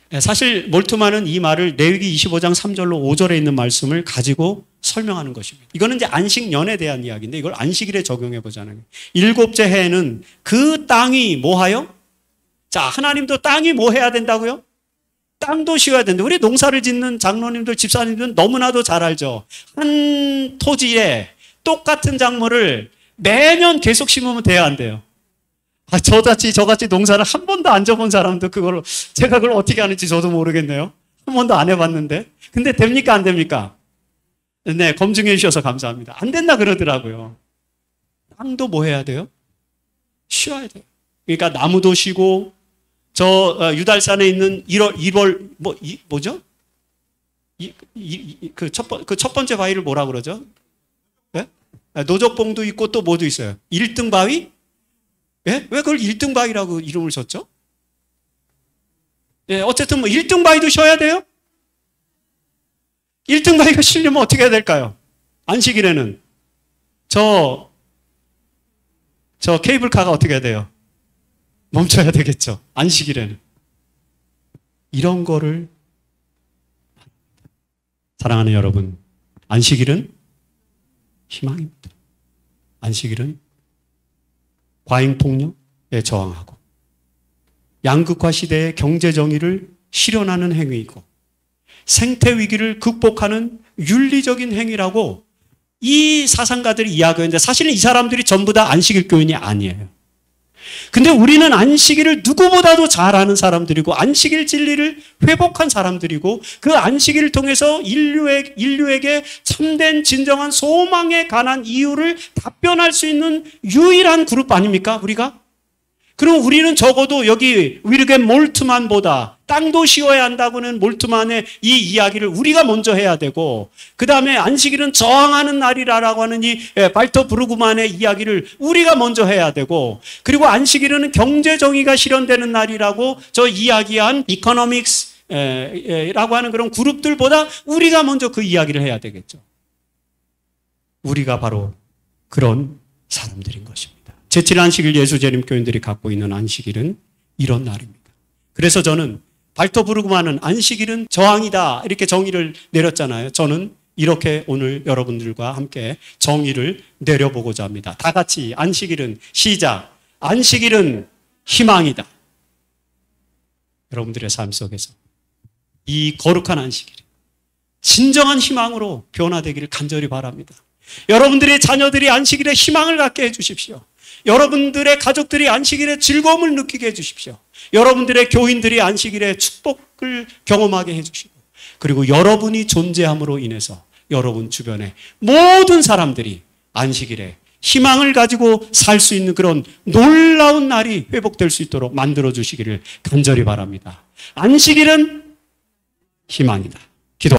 거예요. 사실 몰트만은 이 말을 레위기 25장 3절로 5절에 있는 말씀을 가지고 설명하는 것입니다. 이거는 이제 안식년에 대한 이야기인데 이걸 안식일에 적용해 보자는 거예요. 일곱째 해에는 그 땅이 뭐하여? 자, 하나님도 땅이 뭐 해야 된다고요? 땅도 쉬어야 된다. 우리 농사를 짓는 장로님들, 집사님들은 너무나도 잘 알죠. 한 토지에 똑같은 작물을 매년 계속 심으면 돼야 안 돼요. 저같이 농사를 한 번도 안 져본 사람도 제가 그걸 어떻게 하는지 저도 모르겠네요. 한 번도 안 해봤는데. 근데 됩니까? 안 됩니까? 네, 검증해 주셔서 감사합니다. 안 된다 그러더라고요. 땅도 뭐 해야 돼요? 쉬어야 돼요. 그러니까 나무도 쉬고, 유달산에 있는 뭐죠? 그 첫 번째 바위를 뭐라 그러죠? 네? 노적봉도 있고 또 뭐도 있어요? 1등 바위? 예? 왜 그걸 1등 바위라고 이름을 줬죠? 예, 어쨌든 1등 바위도 쉬어야 돼요? 1등 바위가 쉬려면 어떻게 해야 될까요? 안식일에는. 저 케이블카가 어떻게 해야 돼요? 멈춰야 되겠죠. 안식일에는. 이런 거를 사랑하는 여러분, 안식일은 희망입니다. 안식일은 과잉폭력에 저항하고 양극화 시대의 경제정의를 실현하는 행위이고 생태위기를 극복하는 윤리적인 행위라고 이 사상가들이 이야기하는데 사실은 이 사람들이 전부 다 안식일 교인이 아니에요. 근데 우리는 안식일을 누구보다도 잘 아는 사람들이고 안식일 진리를 회복한 사람들이고 그 안식일을 통해서 인류에게 참된 진정한 소망에 관한 이유를 답변할 수 있는 유일한 그룹 아닙니까? 우리가? 그럼 우리는 적어도 여기 윌겐 몰트만보다 땅도 쉬어야 한다고는 몰트만의 이 이야기를 우리가 먼저 해야 되고 그 다음에 안식일은 저항하는 날이라고 하는 이 발터 브루그만의 이야기를 우리가 먼저 해야 되고 그리고 안식일은 경제정의가 실현되는 날이라고 저 이야기한 이코노믹스라고 하는 그런 그룹들보다 우리가 먼저 그 이야기를 해야 되겠죠. 우리가 바로 그런 사람들인 것입니다. 제7 안식일 예수재림교인들이 갖고 있는 안식일은 이런 날입니다. 그래서 저는 발터 브루그만은 안식일은 저항이다 이렇게 정의를 내렸잖아요. 저는 이렇게 오늘 여러분들과 함께 정의를 내려보고자 합니다. 다 같이 안식일은 시작. 안식일은 희망이다. 여러분들의 삶 속에서 이 거룩한 안식일이 진정한 희망으로 변화되기를 간절히 바랍니다. 여러분들의 자녀들이 안식일에 희망을 갖게 해주십시오. 여러분들의 가족들이 안식일에 즐거움을 느끼게 해주십시오. 여러분들의 교인들이 안식일에 축복을 경험하게 해주시고 그리고 여러분이 존재함으로 인해서 여러분 주변의 모든 사람들이 안식일에 희망을 가지고 살 수 있는 그런 놀라운 날이 회복될 수 있도록 만들어 주시기를 간절히 바랍니다. 안식일은 희망이다.